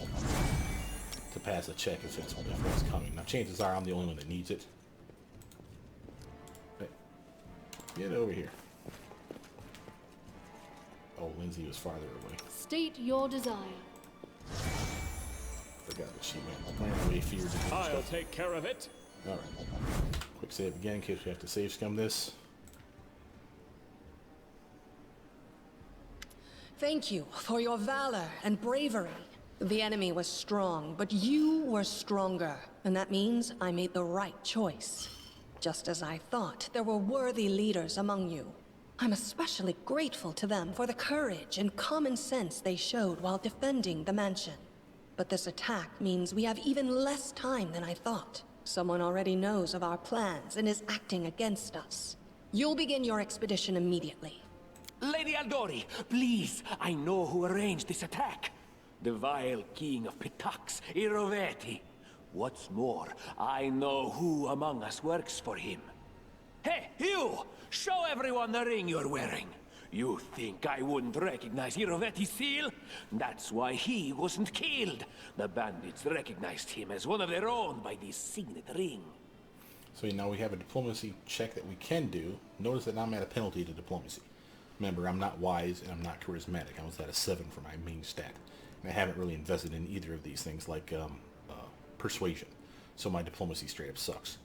to pass a check if it's coming. Now chances are I'm the only one that needs it. Hey, get over here. Oh, Lindsay was farther away. State your desire. Forgot that she went away, feared to do I'll stuff. take care of it. Alright. Quick save again in case we have to save scum this. Thank you for your valor and bravery. The enemy was strong, but you were stronger. And that means I made the right choice. Just as I thought, there were worthy leaders among you. I'm especially grateful to them for the courage and common sense they showed while defending the mansion. But this attack means we have even less time than I thought. Someone already knows of our plans and is acting against us. You'll begin your expedition immediately. Lady Aldori, please, I know who arranged this attack. The vile king of Pitax, Iroveti. What's more, I know who among us works for him. Hey, you! Show everyone the ring you're wearing. You think I wouldn't recognize Iroveti's seal? That's why he wasn't killed. The bandits recognized him as one of their own by this signet ring. So now we have a diplomacy check that we can do. Notice that I'm at a penalty to diplomacy. Remember, I'm not wise and I'm not charismatic. I was at a 7 for my main stat. And I haven't really invested in either of these things like persuasion. So my diplomacy straight up sucks.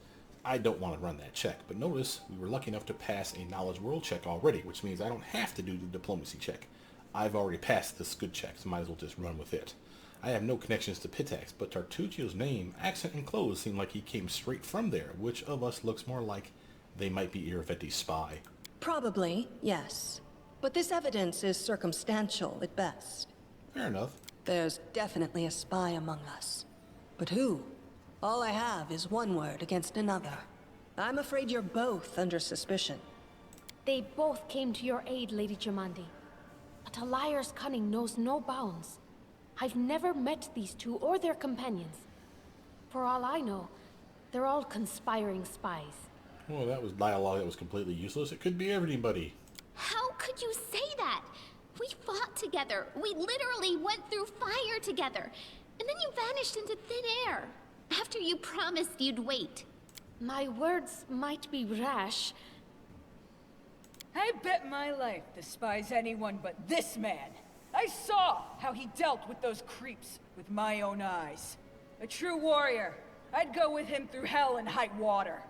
I don't want to run that check. But notice we were lucky enough to pass a knowledge world check already, which means I don't have to do the diplomacy check. I've already passed this good check, so might as well just run with it. I have no connections to Pitax, but Tartuccio's name, accent, and clothes seem like he came straight from there. Which of us looks more like they might be Iroveti's spy? Probably, yes. But this evidence is circumstantial at best. Fair enough. There's definitely a spy among us. But who? All I have is one word against another. I'm afraid you're both under suspicion. They both came to your aid, Lady Jamandi. But a liar's cunning knows no bounds. I've never met these two or their companions. For all I know, they're all conspiring spies. Well, that was dialogue that was completely useless. It could be everybody. How could you say that? We fought together. We literally went through fire together. and then you vanished into thin air. After you promised you'd wait. My words might be rash. I bet my life despise anyone but this man. I saw how he dealt with those creeps with my own eyes. A true warrior. I'd go with him through hell and high water.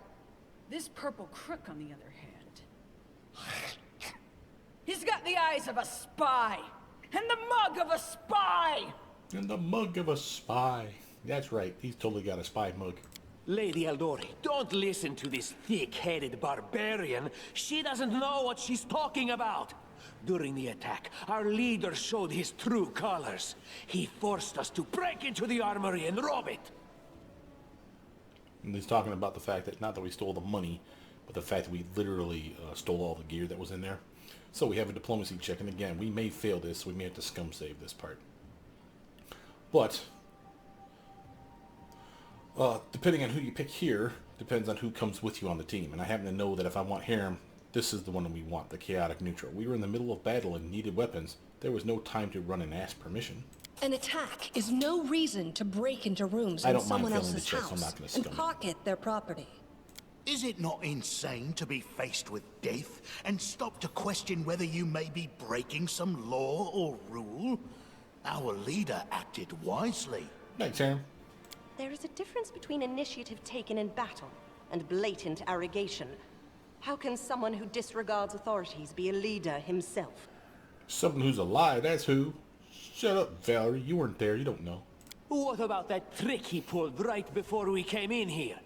This purple crook, on the other hand, he's got the eyes of a spy, and the mug of a spy! And the mug of a spy. That's right, he's totally got a spy mug. Lady Eldori, don't listen to this thick-headed barbarian. She doesn't know what she's talking about. During the attack, our leader showed his true colors. He forced us to break into the armory and rob it. And he's talking about the fact that, not that we stole the money, but the fact that we literally stole all the gear that was in there. So we have a diplomacy check, and again, we may fail this, so we may have to scum save this part. But depending on who you pick here, depends on who comes with you on the team. And I happen to know that if I want Harem, this is the one that we want, the chaotic neutral. We were in the middle of battle and needed weapons. There was no time to run and ask permission. An attack is no reason to break into rooms in someone else's house and pocket their property. Is it not insane to be faced with death and stop to question whether you may be breaking some law or rule? Our leader acted wisely. Thanks, Harem. There is a difference between initiative taken in battle and blatant arrogation. How can someone who disregards authorities be a leader himself? Someone who's alive, that's who. Shut up, Valerie. You weren't there. You don't know. What about that trick he pulled right before we came in here?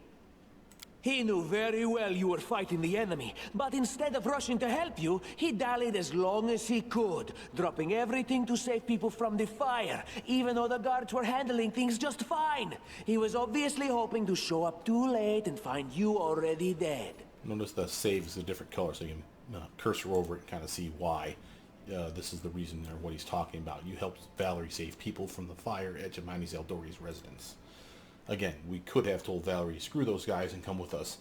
He knew very well you were fighting the enemy, but instead of rushing to help you, he dallied as long as he could, dropping everything to save people from the fire, even though the guards were handling things just fine. He was obviously hoping to show up too late and find you already dead. Notice the save is a different color, so you can cursor over it and kind of see why. This is the reason or what he's talking about. You helped Valerie save people from the fire at Jeminis Eldori's residence. Again, we could have told Valerie, screw those guys and come with us.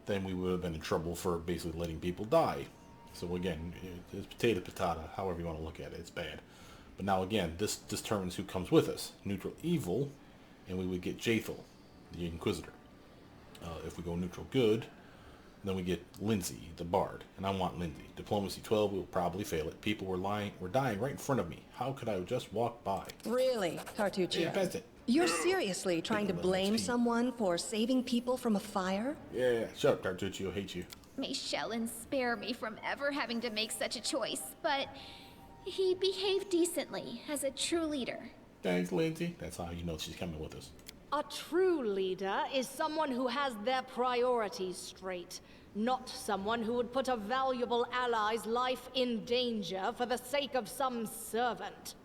Then we would have been in trouble for basically letting people die. So again, it's potato patata, however you want to look at it. It's bad. But now again, this determines who comes with us. Neutral evil, and we would get Jathal, the Inquisitor. If we go neutral good, then we get Lindsay, the Bard. And I want Lindsay. Diplomacy 12, we'll probably fail it. People were dying right in front of me. How could I just walk by? Really, Tartuccio? Yeah, that's it. You're seriously trying to blame someone for saving people from a fire? Yeah, shut up, Tartuccio. Hate you. May Shellen spare me from ever having to make such a choice, but he behaved decently as a true leader. Thanks, Lindsay. That's how you know she's coming with us. A true leader is someone who has their priorities straight, not someone who would put a valuable ally's life in danger for the sake of some servant.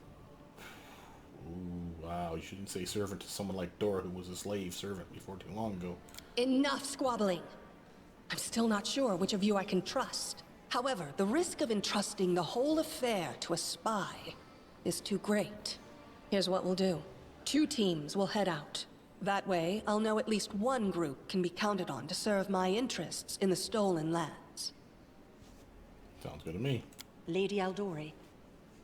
Ooh, wow, you shouldn't say servant to someone like Dora, who was a slave servant before too long ago. Enough squabbling. I'm still not sure which of you I can trust. However, the risk of entrusting the whole affair to a spy is too great. Here's what we'll do. 2 teams will head out. That way, I'll know at least one group can be counted on to serve my interests in the stolen lands. Sounds good to me. Lady Eldori,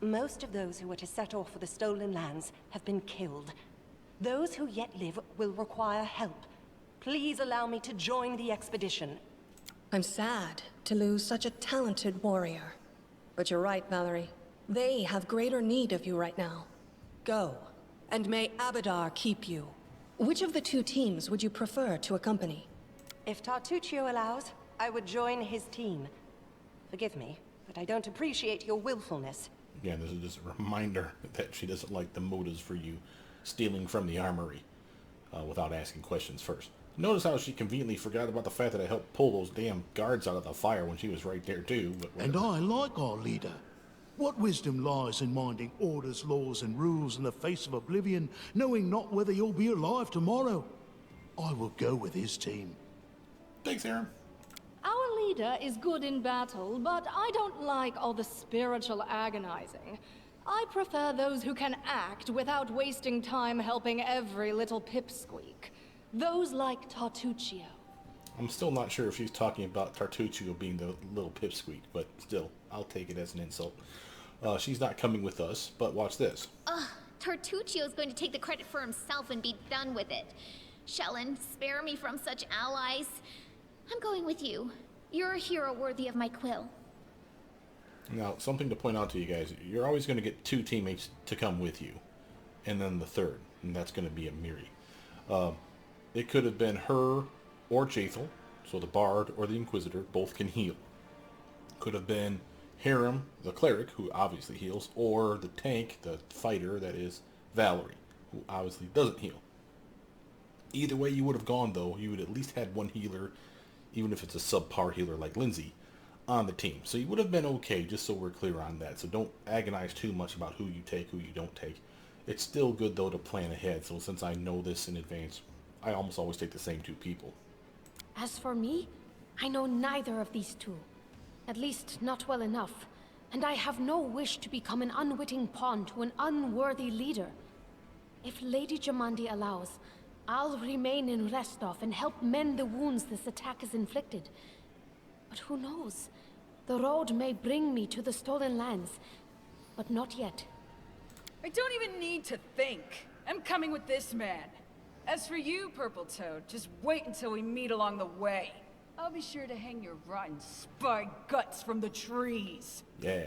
most of those who were to set off for the stolen lands have been killed. Those who yet live will require help. Please allow me to join the expedition. I'm sad to lose such a talented warrior. But you're right, Valerie. They have greater need of you right now. Go, and may Abadar keep you. Which of the 2 teams would you prefer to accompany? If Tartuccio allows, I would join his team. Forgive me, but I don't appreciate your willfulness. Again, this is just a reminder that she doesn't like the motives for you stealing from the armory without asking questions first. Notice how she conveniently forgot about the fact that I helped pull those damn guards out of the fire when she was right there too. But and I like our leader. What wisdom lies in minding orders, laws, and rules in the face of oblivion, knowing not whether you'll be alive tomorrow? I will go with his team. Thanks, Aaron. Our leader is good in battle, but I don't like all the spiritual agonizing. I prefer those who can act without wasting time helping every little pipsqueak. Those like Tartuccio. I'm still not sure if she's talking about Tartuccio being the little pipsqueak, but still, I'll take it as an insult. She's not coming with us, but watch this. Tartuccio's going to take the credit for himself and be done with it. Shellen, spare me from such allies. I'm going with you. You're a hero worthy of my quill. Now, something to point out to you guys. You're always going to get 2 teammates to come with you. And then the third. And that's going to be a Miri. It could have been her or Jaethal. So the Bard or the Inquisitor both can heal. Could have been Harem, the Cleric, who obviously heals. Or the Tank, the Fighter, that is Valerie, who obviously doesn't heal. Either way you would have gone, though, you would at least had one healer, even if it's a subpar healer like Lindsay, on the team. So you would have been okay, just so we're clear on that. So don't agonize too much about who you take, who you don't take. It's still good, though, to plan ahead. So since I know this in advance, I almost always take the same 2 people. As for me, I know neither of these 2. At least, not well enough. And I have no wish to become an unwitting pawn to an unworthy leader. If Lady Jamandi allows, I'll remain in Restov and help mend the wounds this attack has inflicted. But who knows? The road may bring me to the Stolen Lands, but not yet. I don't even need to think. I'm coming with this man. As for you, Purple Toad, just wait until we meet along the way. I'll be sure to hang your rotten spy guts from the trees. Yeah.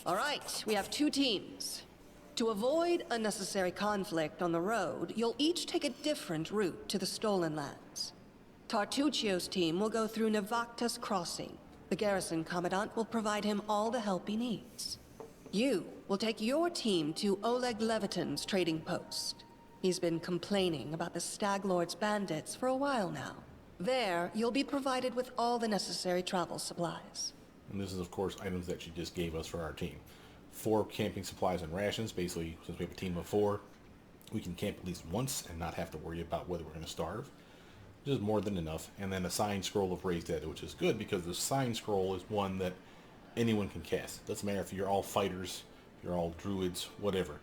All right, we have 2 teams. To avoid unnecessary conflict on the road, you'll each take a different route to the Stolen Lands. Tartuccio's team will go through Navakta's crossing. The garrison commandant will provide him all the help he needs. You will take your team to Oleg Leviton's trading post. He's been complaining about the Stag Lord's bandits for a while now. There, you'll be provided with all the necessary travel supplies. And this is, of course, items that she just gave us for our team. 4 camping supplies and rations. Basically, since we have a team of 4, we can camp at least once and not have to worry about whether we're going to starve. Which is more than enough. And then a Sign Scroll of Raised Dead, which is good because the Sign Scroll is one that anyone can cast. Doesn't matter if you're all fighters, if you're all druids, whatever.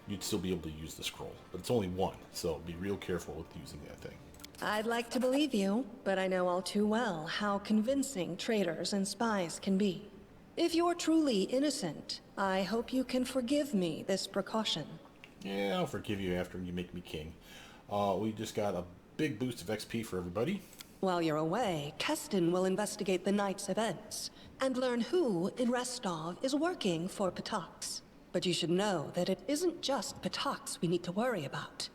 You'd still be able to use the scroll. But it's only one, so be real careful with using that thing. I'd like to believe you, but I know all too well how convincing traitors and spies can be. If you're truly innocent, I hope you can forgive me this precaution. Yeah, I'll forgive you after you make me king. We just got a big boost of XP for everybody. While you're away, Keston will investigate the night's events and learn who in Restov is working for Pitax. But you should know that it isn't just Pitax we need to worry about.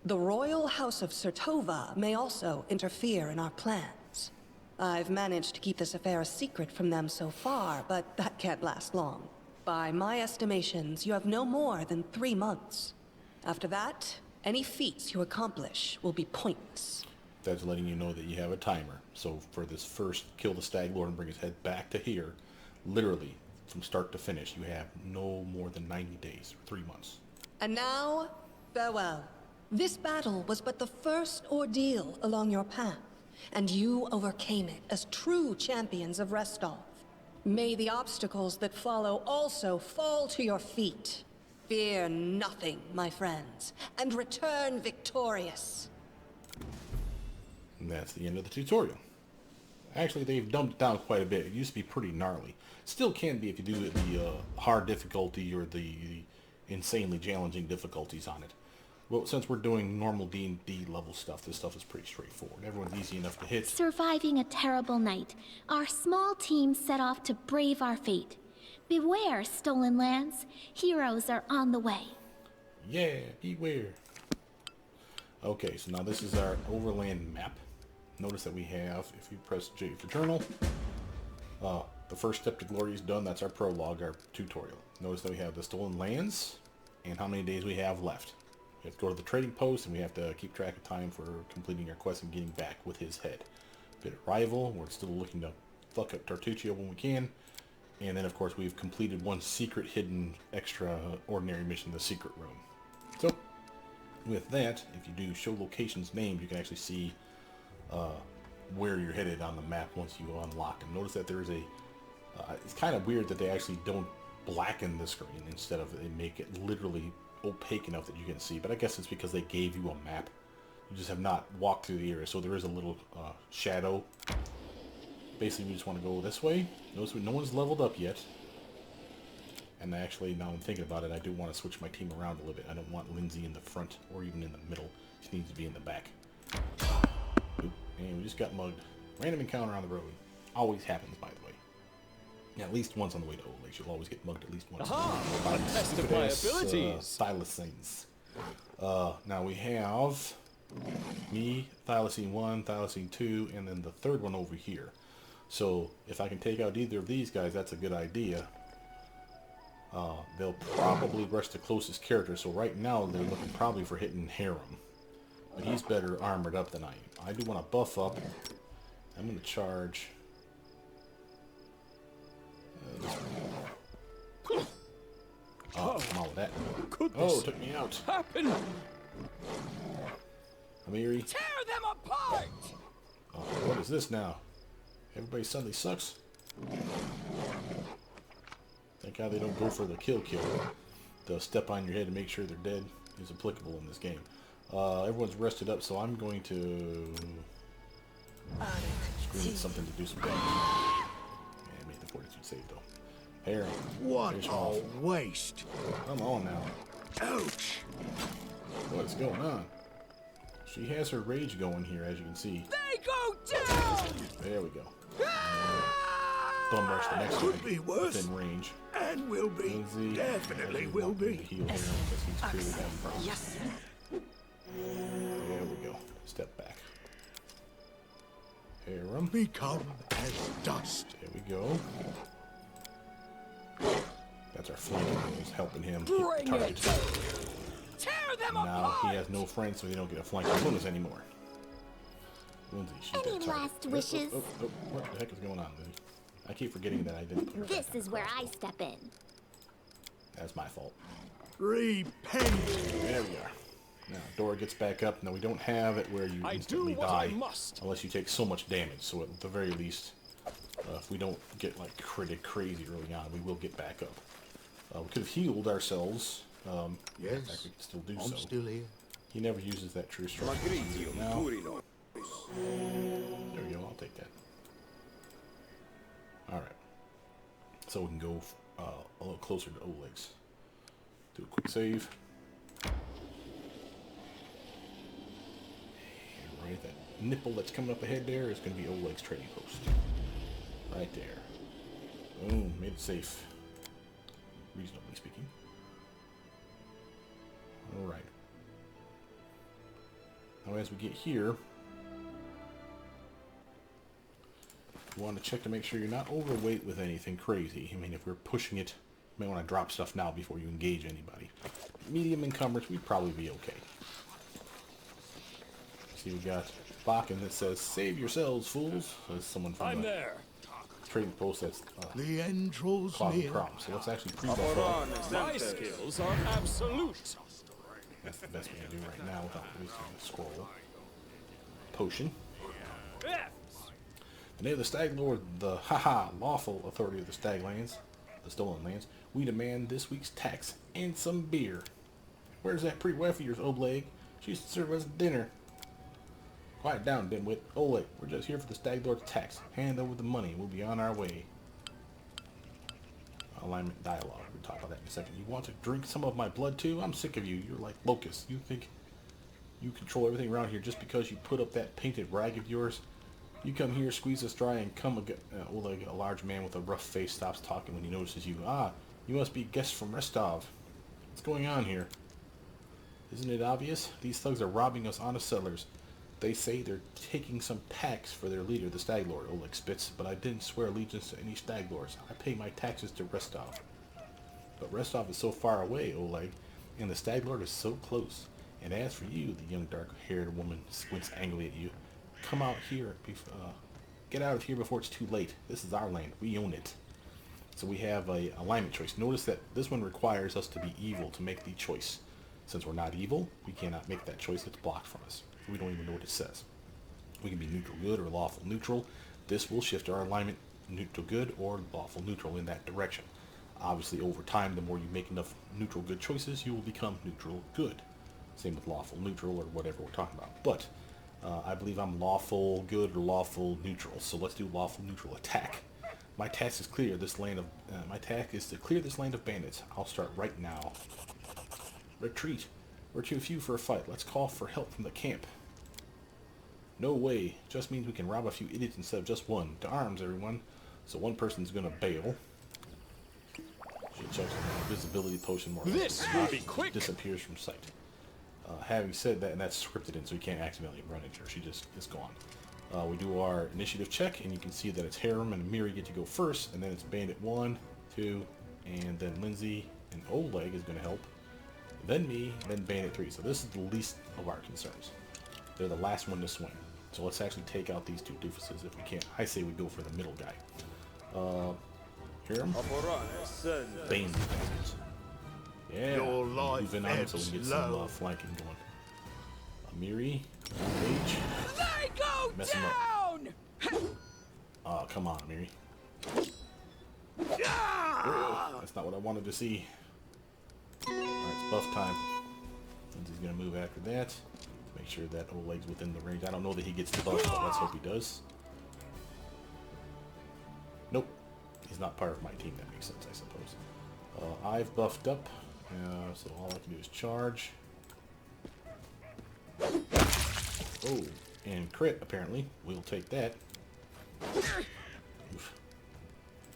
The Royal House of Sertova may also interfere in our plans. I've managed to keep this affair a secret from them so far, but that can't last long. By my estimations, you have no more than 3 months. After that, any feats you accomplish will be pointless. That's letting you know that you have a timer. So for this first kill the Stag Lord and bring his head back to here, literally, from start to finish, you have no more than 90 days, 3 months. And now, farewell. This battle was but the first ordeal along your path, and you overcame it as true champions of Restov. May the obstacles that follow also fall to your feet. Fear nothing, my friends, and return victorious. And that's the end of the tutorial. Actually, they've dumbed it down quite a bit. It used to be pretty gnarly. Still can be if you do the hard difficulty or the insanely challenging difficulties on it. Well, since we're doing normal D&D level stuff, this stuff is pretty straightforward. Everyone's easy enough to hit. Surviving a terrible night, our small team set off to brave our fate. Beware, Stolen Lands. Heroes are on the way. Yeah, beware. Okay, so now this is our overland map. Notice that we have, if you press J for journal, the first step to glory is done. That's our prologue, our tutorial. Notice that we have the Stolen Lands and how many days we have left. We have to go to the trading post and we have to keep track of time for completing our quest and getting back with his head. Bit of rival, we're still looking to fuck up Tartuccio when we can. And then of course we've completed one secret hidden extraordinary mission, the secret room. So with that, if you do show locations named, you can actually see where you're headed on the map once you unlock them. Notice that there is a it's kind of weird that they actually don't blacken the screen. Instead of they make it literally opaque enough that you can see, but I guess it's because they gave you a map. You just have not walked through the area, so there is a little shadow. Basically, we just want to go this way. Notice no one's leveled up yet. And actually, now I'm thinking about it, I do want to switch my team around a little bit. I don't want Lindsay in the front or even in the middle. She needs to be in the back. Oop, and we just got mugged. Random encounter on the road. Always happens, by the way. Yeah, at least once on the way to Oleg. She'll always get mugged at least once. Aha! Test of my abilities. Thylacines. Now we have me, Thylacine 1, Thylacine 2, and then the third one over here. So if I can take out either of these guys, that's a good idea. They'll probably rush the closest character. So right now they're looking probably for hitting Harem. But he's better armored up than I am. I do want to buff up. I'm going to charge. Oh, come on with that. Oh, it took me out. Happen. Amiri. Tear them apart! Oh, what is this now? Everybody suddenly sucks. Thank God they don't go for the kill. They'll step on your head to make sure they're dead is applicable in this game. Everyone's rested up, so I'm going to scream at something to do some damage. Yeah, make the fortitude save though. Here. What a waste. Come on now. Ouch. What's going on? She has her rage going here, as you can see. They go down! There we go. Thumb rush the next Could be worse. within range. And will be. Lindsay, Definitely will be. Heal here because he's clearly having problems. Yes. There we go. Step back. Harem. Become as dust. There we go. That's our flanking moves helping him hit Bring the target. Tear them Now apart! he has no friends, so they don't get a flanking bonus anymore. Lindsay, shoot Any that target. last wishes? What the heck is going on, Lindsay? I keep forgetting that I didn't put her This back is on. where I step in. That's my fault. Repent. There we are. Now Dorraj gets back up. Now we don't have it where you I instantly do what die I must. unless you take so much damage. So at the very least, if we don't get like critted crazy early on, we will get back up. We could have healed ourselves. Yes, in fact, we can still do I'm so. still here. He never uses that true strike. Now, there we go. I'll take that. All right. So we can go a little closer to Oleg's. Do a quick save. Right, that nipple that's coming up ahead there is going to be Oleg's trading post. Right there. Boom, made it safe. Reasonably speaking. Alright. Now as we get here, you want to check to make sure you're not overweight with anything crazy. I mean, if we're pushing it, you may want to drop stuff now before you engage anybody. Medium encumbrance, we'd probably be okay. See, we got Bakken that says, "Save yourselves, fools." So there's someone from the trading post that's The end draws causing near. problems. So let's actually pre-buff up. My skills are absolute. That's the best we can do right now without wasting a scroll. Potion. The name of the Stag Lord, the lawful authority of the Stag Lands, the Stolen Lands, we demand this week's tax and some beer. Where's that pretty wife of yours, Oleg? She used to serve us dinner. Quiet down, dimwit. Oleg, we're just here for the Stag Lord's tax. Hand over the money. We'll be on our way. Alignment dialogue. We'll talk about that in a second. You want to drink some of my blood too? I'm sick of you. You're like locusts. You think you control everything around here just because you put up that painted rag of yours? You come here, squeeze us dry, and come Oleg, a large man with a rough face, stops talking when he notices you. Ah, you must be guests from Rostov. What's going on here? Isn't it obvious? These thugs are robbing us honest settlers. They say they're taking some tax for their leader, the Stag Lord, Oleg spits, but I didn't swear allegiance to any Stag Lords. I pay my taxes to Rostov. But Rostov is so far away, Oleg, and the Stag Lord is so close. And as for you, the young dark-haired woman squints angrily at you. Come out here, get out of here before it's too late. This is our land. We own it. So we have a alignment choice. Notice that this one requires us to be evil to make the choice. Since we're not evil, we cannot make that choice. It's blocked from us. We don't even know what it says. We can be neutral good or lawful neutral. This will shift our alignment neutral good or lawful neutral in that direction. Obviously, over time, the more you make enough neutral good choices, you will become neutral good. Same with lawful neutral or whatever we're talking about. But I believe I'm lawful good or lawful neutral. So let's do lawful neutral attack. My task is clear this land of my task is to clear this land of bandits. I'll start right now. Retreat. We're too few for a fight. Let's call for help from the camp. No way. Just means we can rob a few idiots instead of just one. To arms, everyone. So one person's gonna bail. She checks on the visibility potion more. This will be quick. Disappears from sight. Having said that, and that's scripted in, so you can't accidentally run into her. She just is gone. We do our initiative check, and you can see that it's Harem and Miri get to go first, and then it's Bandit 1, 2, and then Lindsay and Oleg is going to help. Then me, then Bandit 3. So this is the least of our concerns. They're the last one to swing. So let's actually take out these two doofuses if we can. I say we go for the middle guy. Harem. Bane these bastards. Yeah. Your life moving on so we can get some flanking going. Miri, Mage. They go Mess him down! Oh, come on, Miri. That's not what I wanted to see. Alright, it's buff time. Lindsay's gonna move after that. Make sure that Oleg's within the range. I don't know that he gets the buff, but let's hope he does. Nope. He's not part of my team. That makes sense, I suppose. I've buffed up. So all I can do is charge. Oh, and crit, apparently. We'll take that. Oof.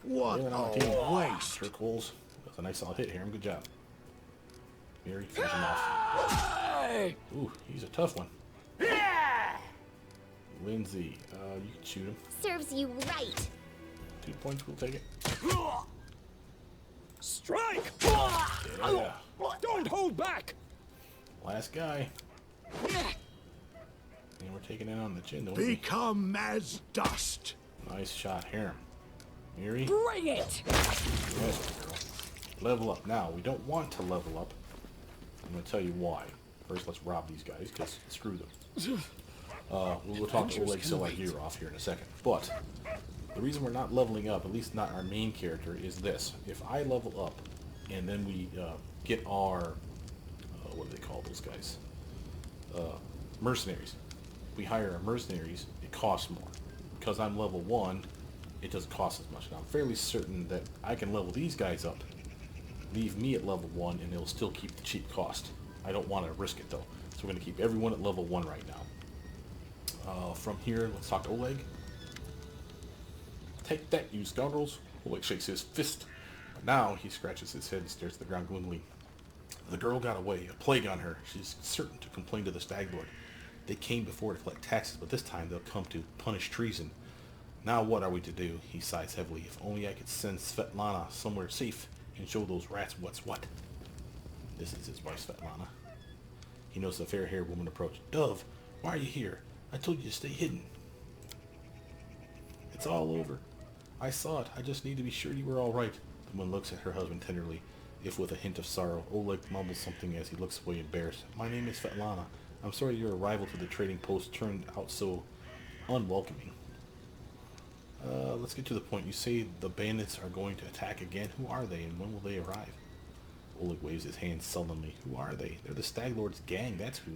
What a waste. Turquoise. That's a nice solid hit here. Good job. Miri, finish him off. Ooh, he's a tough one. Lindsay, you can shoot him. Serves you right. 2 points, we'll take it. Strike! Yeah. Don't hold back! Last guy. And we're taking it on the chin, don't we? Become as dust. Nice shot, Harem. Miri. Bring it! Yes, girl. Level up. Now, we don't want to level up. I'm going to tell you why. First, let's rob these guys, because screw them. We'll talk to Oleg sell our gear off here in a second. But, the reason we're not leveling up, at least not our main character, is this. If I level up, and then we get our, what do they call those guys? Mercenaries. We hire our mercenaries, it costs more. Because I'm level 1, it doesn't cost as much. Now, I'm fairly certain that I can level these guys up, leave me at level 1, and it'll still keep the cheap cost. I don't want to risk it, though. So we're going to keep everyone at level 1 right now. From here, let's talk to Oleg. Take that, you scoundrels. Oleg shakes his fist. But now he scratches his head and stares at the ground gloomily. The girl got away, a plague on her. She's certain to complain to the Stag Lord. They came before to collect taxes, but this time they'll come to punish treason. Now what are we to do? He sighs heavily. If only I could send Svetlana somewhere safe and show those rats what's what. This is his wife, Svetlana. He knows the fair-haired woman approached. Dove, why are you here? I told you to stay hidden. It's all over. I saw it. I just need to be sure you were all right. The woman looks at her husband tenderly, if with a hint of sorrow. Oleg mumbles something as he looks away embarrassed. My name is Svetlana. I'm sorry your arrival to the trading post turned out so unwelcoming. Let's get to the point. You say the bandits are going to attack again. Who are they, and when will they arrive? Oleg waves his hand sullenly. Who are they? They're the Stag Lord's gang, that's who.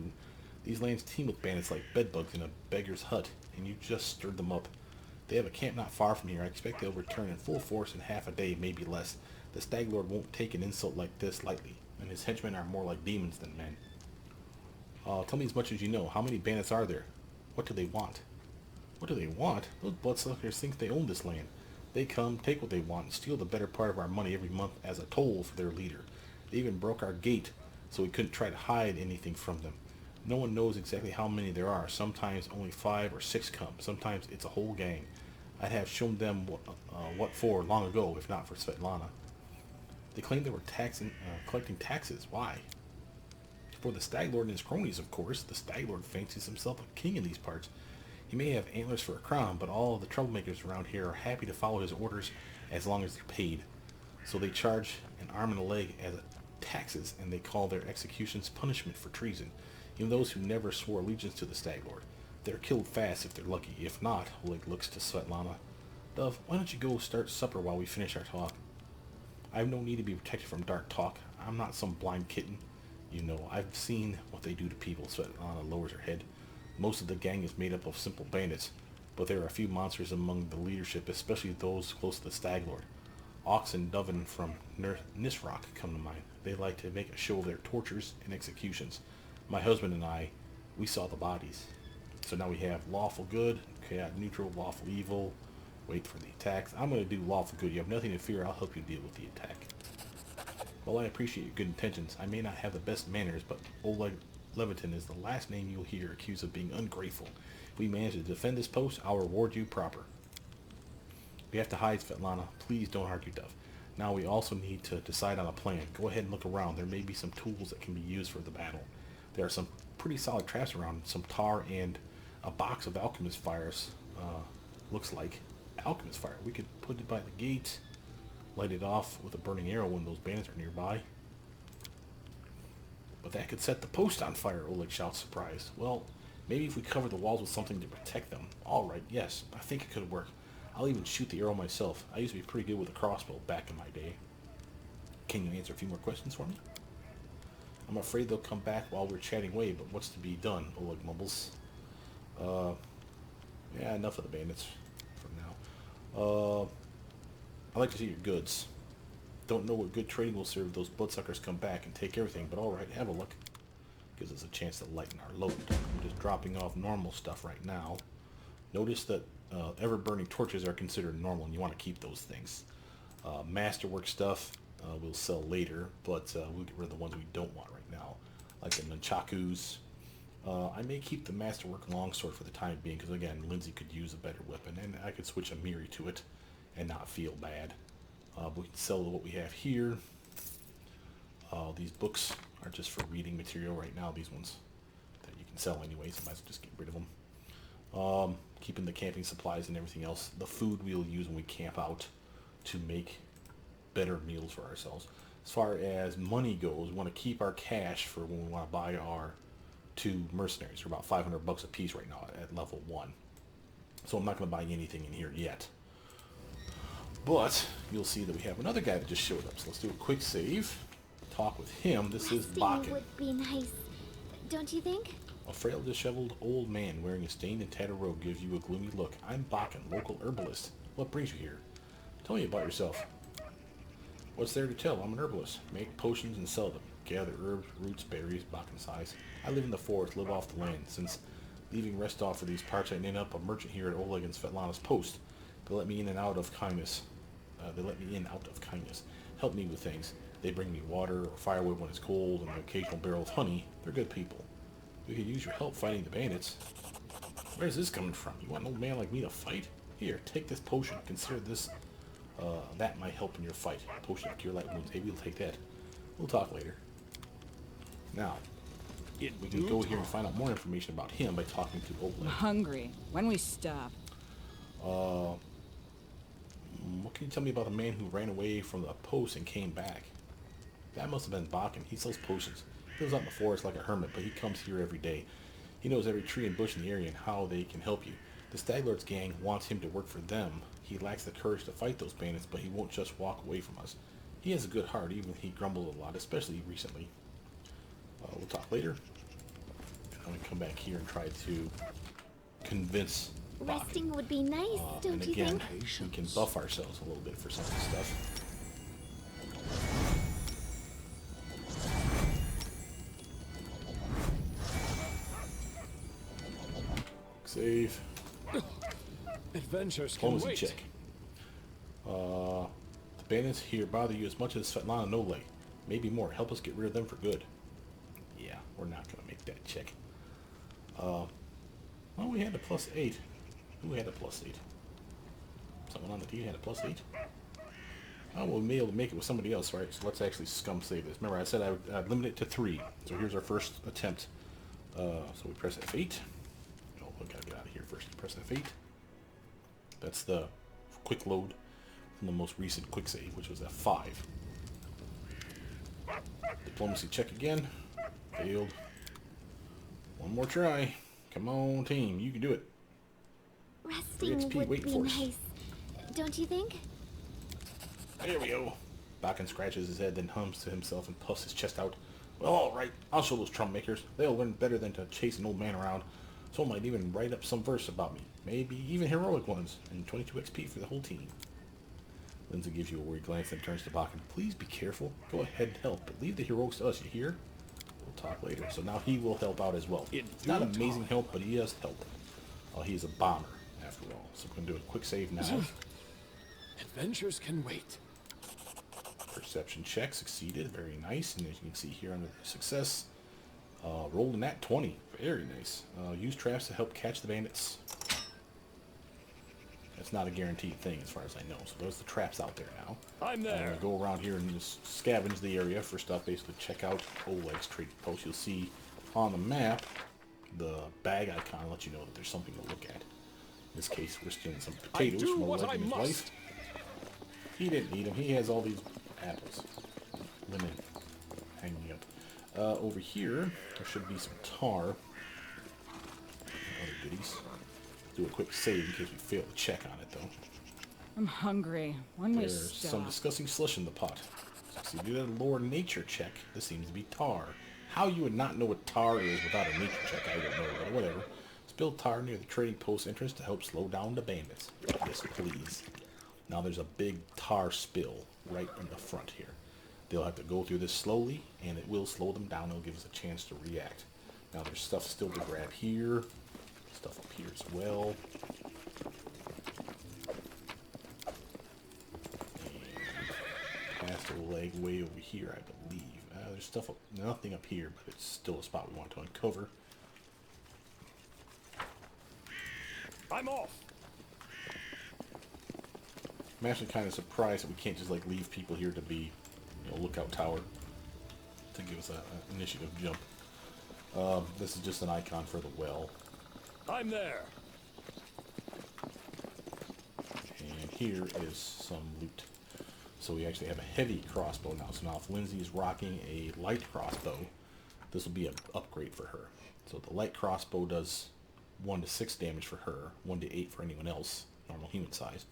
These lands teem with bandits like bedbugs in a beggar's hut, and you just stirred them up. They have a camp not far from here. I expect they'll return in full force in half a day, maybe less. The Stag Lord won't take an insult like this lightly, and his henchmen are more like demons than men. Tell me as much as you know. How many bandits are there? What do they want? What do they want? Those bloodsuckers think they own this land. They come, take what they want, and steal the better part of our money every month as a toll for their leader. They even broke our gate, so we couldn't try to hide anything from them. No one knows exactly how many there are. Sometimes only 5 or 6 come. Sometimes it's a whole gang. I'd have shown them what for long ago, if not for Svetlana. They claimed they were collecting taxes. Why? For the Stag Lord and his cronies, of course. The Stag Lord fancies himself a king in these parts. He may have antlers for a crown, but all of the troublemakers around here are happy to follow his orders as long as they're paid. So they charge an arm and a leg as taxes, and they call their executions punishment for treason. Even those who never swore allegiance to the Stag Lord. They're killed fast if they're lucky. If not, Oleg looks to Svetlana. Dove, why don't you go start supper while we finish our talk? I have no need to be protected from dark talk. I'm not some blind kitten. You know, I've seen what they do to people. Svetlana lowers her head. Most of the gang is made up of simple bandits. but there are a few monsters among the leadership, especially those close to the Stag Lord. Ox and Dovin from Nisrock come to mind. They like to make a show of their tortures and executions. My husband and I, we saw the bodies. So now we have lawful good, chaotic neutral, lawful evil. Wait for the attacks. I'm going to do lawful good. You have nothing to fear. I'll help you deal with the attack. While I appreciate your good intentions, I may not have the best manners, but Oleg Levitin is the last name you'll hear accused of being ungrateful. If we manage to defend this post, I'll reward you proper. We have to hide Svetlana. Please don't argue, Dove. Now we also need to decide on a plan. Go ahead and look around. There may be some tools that can be used for the battle. There are some pretty solid traps around. Some tar and a box of alchemist fires. Looks like alchemist fire. We could put it by the gate. Light it off with a burning arrow when those bandits are nearby. But that could set the post on fire, Oleg shouts, surprised. Well, maybe if we cover the walls with something to protect them. Alright, yes, I think it could work. I'll even shoot the arrow myself. I used to be pretty good with a crossbow back in my day. Can you answer a few more questions for me? I'm afraid they'll come back while we're chatting away, but what's to be done, Oleg mumbles. Yeah, enough of the bandits for now. I'd like to see your goods. Don't know what good trading will serve if those bloodsuckers come back and take everything, but alright, have a look. Gives us a chance to lighten our load. I'm just dropping off normal stuff right now. Notice that ever-burning torches are considered normal, and you want to keep those things. Masterwork stuff we'll sell later, but we'll get rid of the ones we don't want right now, like the nunchakus. I may keep the Masterwork longsword for the time being, because again, Lindsay could use a better weapon, and I could switch a Miri to it and not feel bad. We can sell what we have here. These books are just for reading material right now, these ones that you can sell anyway, so I might as well just get rid of them. Keeping the camping supplies and everything else. The food we'll use when we camp out to make better meals for ourselves. As far as money goes, we want to keep our cash for when we want to buy our 2 mercenaries for about $500 a piece right now at level 1. So I'm not going to buy anything in here yet. But you'll see that we have another guy that just showed up. So let's do a quick save. Talk with him. This is Bakken. Would be nice, don't you think? A frail, disheveled old man wearing a stained and tattered robe gives you a gloomy look. I'm Bakken, local herbalist. What brings you here? Tell me about yourself. What's there to tell? I'm an herbalist. Make potions and sell them. Gather herbs, roots, berries, Bakken sighs. I live in the forest, live off the land. Since leaving Restov for these parts, I ended up a merchant here at Oleg and Svetlana's post. They let me in and out of kindness. Help me with things. They bring me water or firewood when it's cold and an occasional barrel of honey. They're good people. We could use your help fighting the bandits. Where's this coming from? You want an old man like me to fight? Here, take this potion. Consider this, that might help in your fight. Potion to cure light wounds. Hey, we'll take that. We'll talk later. Now, we can go here and find out more information about him by talking to Oleg. I'm hungry. When we stop? What can you tell me about the man who ran away from the post and came back? That must have been Bakken. He sells potions. He lives out in the forest like a hermit, but he comes here every day. He knows every tree and bush in the area and how they can help you. The Stag Lord's gang wants him to work for them. He lacks the courage to fight those bandits, but he won't just walk away from us. He has a good heart, even if he grumbles a lot, especially recently. We'll talk later. I'm going to come back here and try to convince Bakken. Resting would be nice, don't you again, think? we can buff ourselves a little bit for some of this stuff. Save. Adventures can Diplomacy wait. check. The bandits here bother you as much as Svetlana and Oleg. Maybe more. Help us get rid of them for good. Yeah, we're not going to make that check. Well, we had a +8. Who had a +8? Someone on the team had a +8? Oh, well, we may be able to make it with somebody else, right? So let's actually scum save this. Remember, I said I'd limit it to 3. So here's our first attempt. So we press F8. Oh, we gotta get out of here first. Press F8. That's the quick load from the most recent quick save, which was F5. Diplomacy check again. Failed. One more try. Come on, team. You can do it. Resting XP, would wait be for us. nice, don't you think? There we go. Bakken scratches his head, then hums to himself and puffs his chest out. Well, all right. I'll show those Trump makers. They'll learn better than to chase an old man around. Someone might even write up some verse about me. Maybe even heroic ones. And 22 XP for the whole team. Lindsay gives you a worried glance and turns to Bakken. Please be careful. Go ahead and help. But leave the heroics to us, you hear? We'll talk later. So now he will help out as well. It's not amazing help, but he does help. Oh, he is a bomber, after all. So we're going to do a quick save now. Adventures can wait. Perception check succeeded. Very nice. And as you can see here under success, rolled a nat 20. Very nice. Use traps to help catch the bandits. That's not a guaranteed thing as far as I know. So there's the traps out there now. I'm there. Go around here and just scavenge the area for stuff. Basically check out Oleg's trading post. You'll see on the map the bag icon lets you know that there's something to look at. In this case, we're stealing some potatoes from Oleg and his wife. He didn't eat them. He has all these apples. Lemon hanging up. Over here, there should be some tar. Other goodies. Do a quick save in case we fail to check on it, though. I'm hungry. When may There's stop? some disgusting slush in the pot. So do that lower nature check. This seems to be tar. How you would not know what tar is without a nature check, I don't know, but whatever. Spill tar near the trading post entrance to help slow down the bandits. Yes, please. Now there's a big tar spill right in the front here. They'll have to go through this slowly, and it will slow them down. It'll give us a chance to react. Now there's stuff still to grab here. Stuff up here as well. And past Oleg way over here, I believe. There's stuff up, nothing up here, but it's still a spot we want to uncover. I'm off. I'm actually kind of surprised that we can't just like leave people here to be, lookout tower to give us an initiative jump. This is just an icon for the well. I'm there. And here is some loot. So we actually have a heavy crossbow now. So now if Lindsay is rocking a light crossbow, this will be an upgrade for her. So the light crossbow does 1 to 6 damage for her, 1 to 8 for anyone else, normal human size.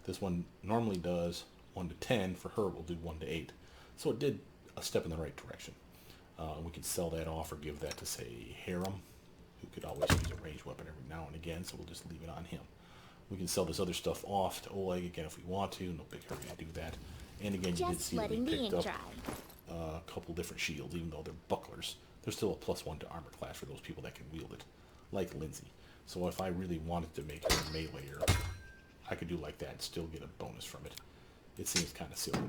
This one normally does 1 to 10. For her, we'll do 1 to 8. So it did a step in the right direction. We could sell that off or give that to, say, Harem, who could always use a ranged weapon every now and again, so we'll just leave it on him. We can sell this other stuff off to Oleg again if we want to. No big hurry to do that. And again, you did see that we picked up a couple different shields, even though they're bucklers. There's still a +1 to armor class for those people that can wield it, like Lindsay. So if I really wanted to make her a meleeer, I could do like that and still get a bonus from it. It seems kind of silly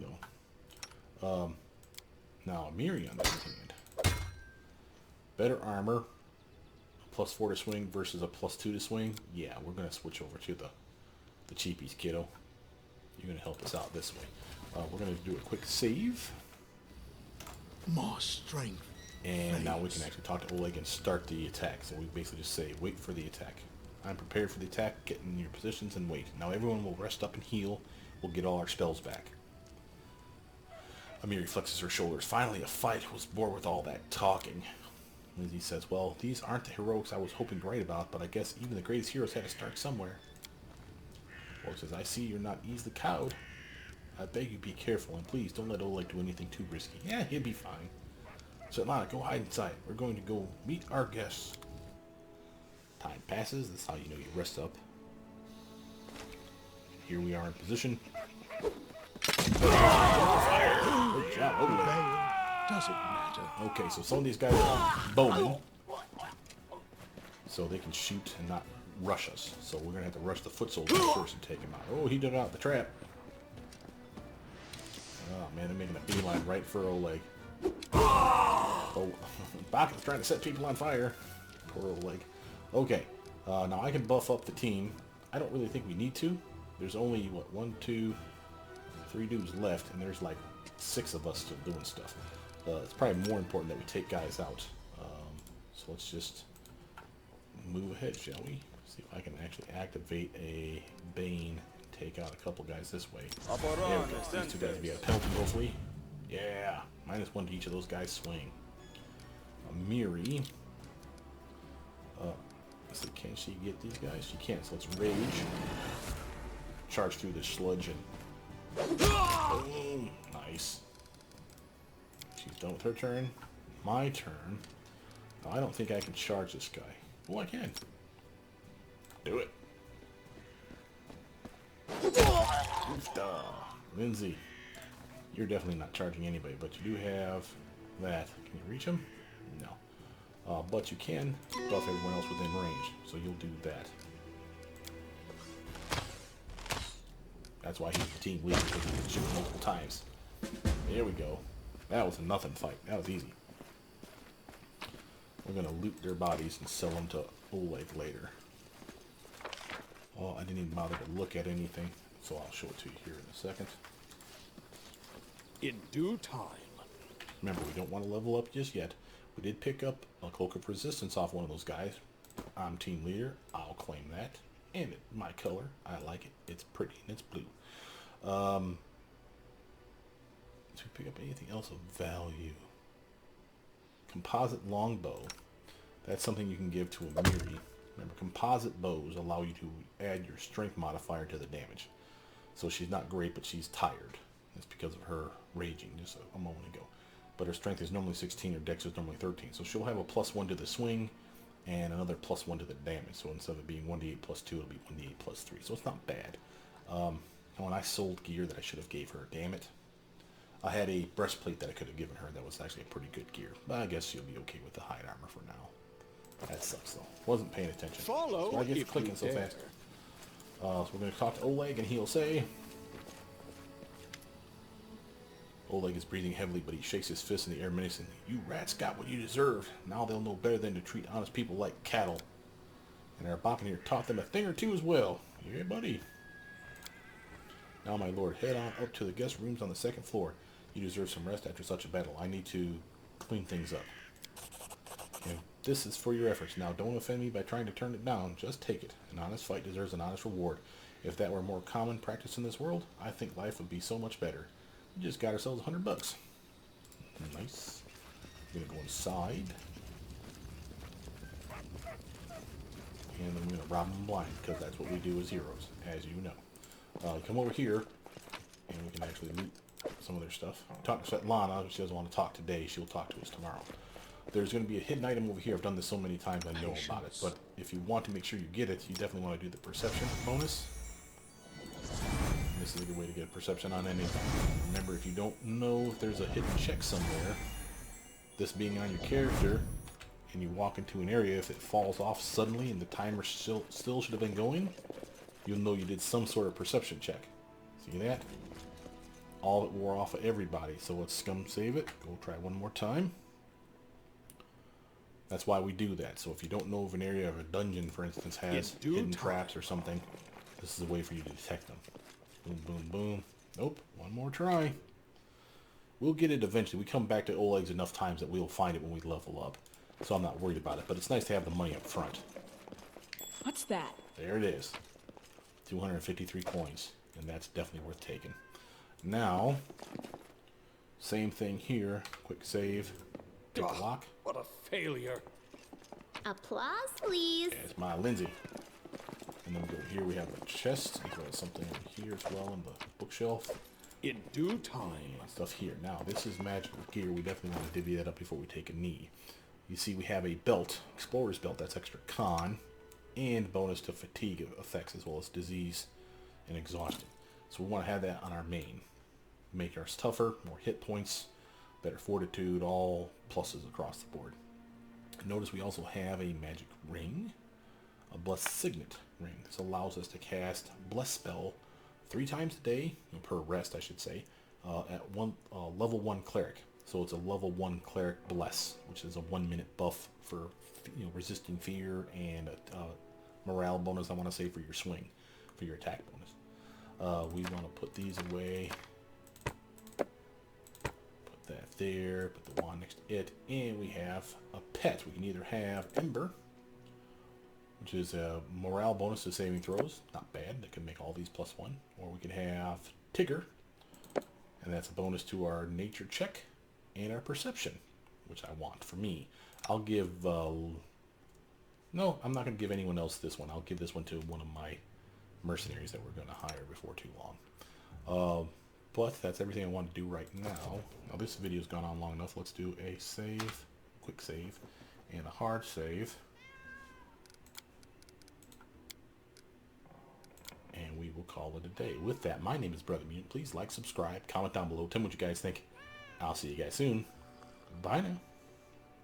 though. Now Miri on the other hand, better armor, a +4 to swing versus a +2 to swing. Yeah, we're gonna switch over to the cheapies, kiddo. You're gonna help us out this way. We're gonna do a quick save. My strength. And now we can actually talk to Oleg and start the attack. So we basically just say, wait for the attack. I'm prepared for the attack. Get in your positions and wait. Now everyone will rest up and heal. We'll get all our spells back. Amiri flexes her shoulders. Finally, a fight was bored with all that talking. Lindsay says, well, these aren't the heroics I was hoping to write about, but I guess even the greatest heroes had to start somewhere. Oleg says, I see you're not easily cowed. I beg you be careful, and please don't let Oleg do anything too risky. Yeah, he'll be fine. So, Lana, go hide inside. We're going to go meet our guests. Time passes. That's how you know you rest up. Here we are in position. Good job, Oleg. Doesn't matter. Okay, so some of these guys are bowmen, so they can shoot and not rush us. So we're gonna have to rush the foot soldiers first and take him out. Oh, he did out the trap. Oh man, they're making a beeline right for Oleg. Oh, Bakken's trying to set people on fire. Poor Oleg. Okay, now I can buff up the team. I don't really think we need to. There's only, what, 1, 2, 3 dudes left, and there's like 6 of us still doing stuff. It's probably more important that we take guys out. So let's just move ahead, shall we? See if I can actually activate a Bane and take out a couple guys this way. There we go. These 2 guys will be a penalty, hopefully. Yeah, -1 to each of those guys swing. Miri. Let's see, can she get these guys? She can't, so let's rage. Charge through this sludge and boom. Nice. She's done with her turn. My turn. Now, I don't think I can charge this guy. Oh, I can. Do it. Lindsay, you're definitely not charging anybody, but you do have that. Can you reach him? No. But you can buff everyone else within range, so you'll do that. That's why he's the team leader, because he can shoot multiple times. There we go. That was a nothing fight. That was easy. We're going to loot their bodies and sell them to Oleg later. Oh, I didn't even bother to look at anything, so I'll show it to you here in a second. In due time. Remember, we don't want to level up just yet. We did pick up a Cloak of Resistance off one of those guys. I'm team leader. I'll claim that. And my color. I like it. It's pretty and it's blue. To pick up anything else of value. Composite longbow. That's something you can give to a Miri. Remember, composite bows allow you to add your strength modifier to the damage. So she's not great, but she's tired. That's because of her raging just a moment ago. But her strength is normally 16, her dex is normally 13. So she'll have a +1 to the swing and another +1 to the damage. So instead of it being 1d8 +2, it'll be 1d8 +3. So it's not bad. When I sold gear that I should have gave her, damn it. I had a breastplate that I could have given her that was actually a pretty good gear. But I guess she'll be okay with the hide armor for now. That sucks though. Wasn't paying attention. Follow so I get clicking so fast. So we're going to talk to Oleg and he'll say... Oleg is breathing heavily, but he shakes his fist in the air menacingly. You rats got what you deserve. Now they'll know better than to treat honest people like cattle. And our Buccaneer taught them a thing or two as well. Yeah, buddy. Now, my lord, head on up to the guest rooms on the 2nd floor. You deserve some rest after such a battle. I need to clean things up. And this is for your efforts. Now, don't offend me by trying to turn it down. Just take it. An honest fight deserves an honest reward. If that were more common practice in this world, I think life would be so much better. We just got ourselves $100. Nice. We're going to go inside. And then we're going to rob them blind, because that's what we do as heroes, as you know. Come over here, and we can actually loot some of their stuff. Talk to Svetlana. She doesn't want to talk today. She'll talk to us tomorrow. There's going to be a hidden item over here. I've done this so many times, I know about it. But if you want to make sure you get it, you definitely want to do the perception bonus. And this is a good way to get perception on anything. Remember, if you don't know if there's a hidden check somewhere, this being on your character, and you walk into an area, if it falls off suddenly and the timer still should have been going, you'll know you did some sort of perception check. See that? All of it wore off of everybody, so let's scum save it. Go try one more time. That's why we do that. So if you don't know if an area of a dungeon, for instance, has hidden traps or something, this is a way for you to detect them. Boom, boom, boom. Nope. One more try. We'll get it eventually. We come back to Oleg's enough times that we'll find it when we level up. So I'm not worried about it. But it's nice to have the money up front. What's that? There it is. 253 coins. And that's definitely worth taking. Now, same thing here. Quick save. Pick the lock. What a failure. Applause, please. There's my Lindsay. And then we go here. We have a chest. As well as something over here as well on the bookshelf. In due time. And stuff here. Now, this is magical gear. We definitely want to divvy that up before we take a knee. You see, we have a belt. Explorer's belt. That's extra con. And bonus to fatigue effects as well as disease and exhaustion. So we want to have that on our main. Make us tougher, more hit points, better fortitude, all pluses across the board. Notice we also have a magic ring, a blessed signet ring. This allows us to cast bless spell 3 times a day, per rest I should say, at level 1 cleric. So it's a level 1 cleric bless, which is a 1-minute buff for resisting fear and a morale bonus, I want to say, for your swing, for your attack bonus. We want to put these away. Put that there. Put the wand next to it. And we have a pet. We can either have Ember, which is a morale bonus to saving throws. Not bad. That can make all these +1. Or we can have Tigger. And that's a bonus to our nature check and our perception, which I want for me. I'll give... no, I'm not going to give anyone else this one. I'll give this one to one of my mercenaries that we're going to hire before too long. But that's everything I want to do right now. Now this video's gone on long enough. Let's do a save, quick save, and a hard save. we will call it a day. With that, my name is Brother Mutant. Please like, subscribe, comment down below. Tell me what you guys think. I'll see you guys soon. Bye now.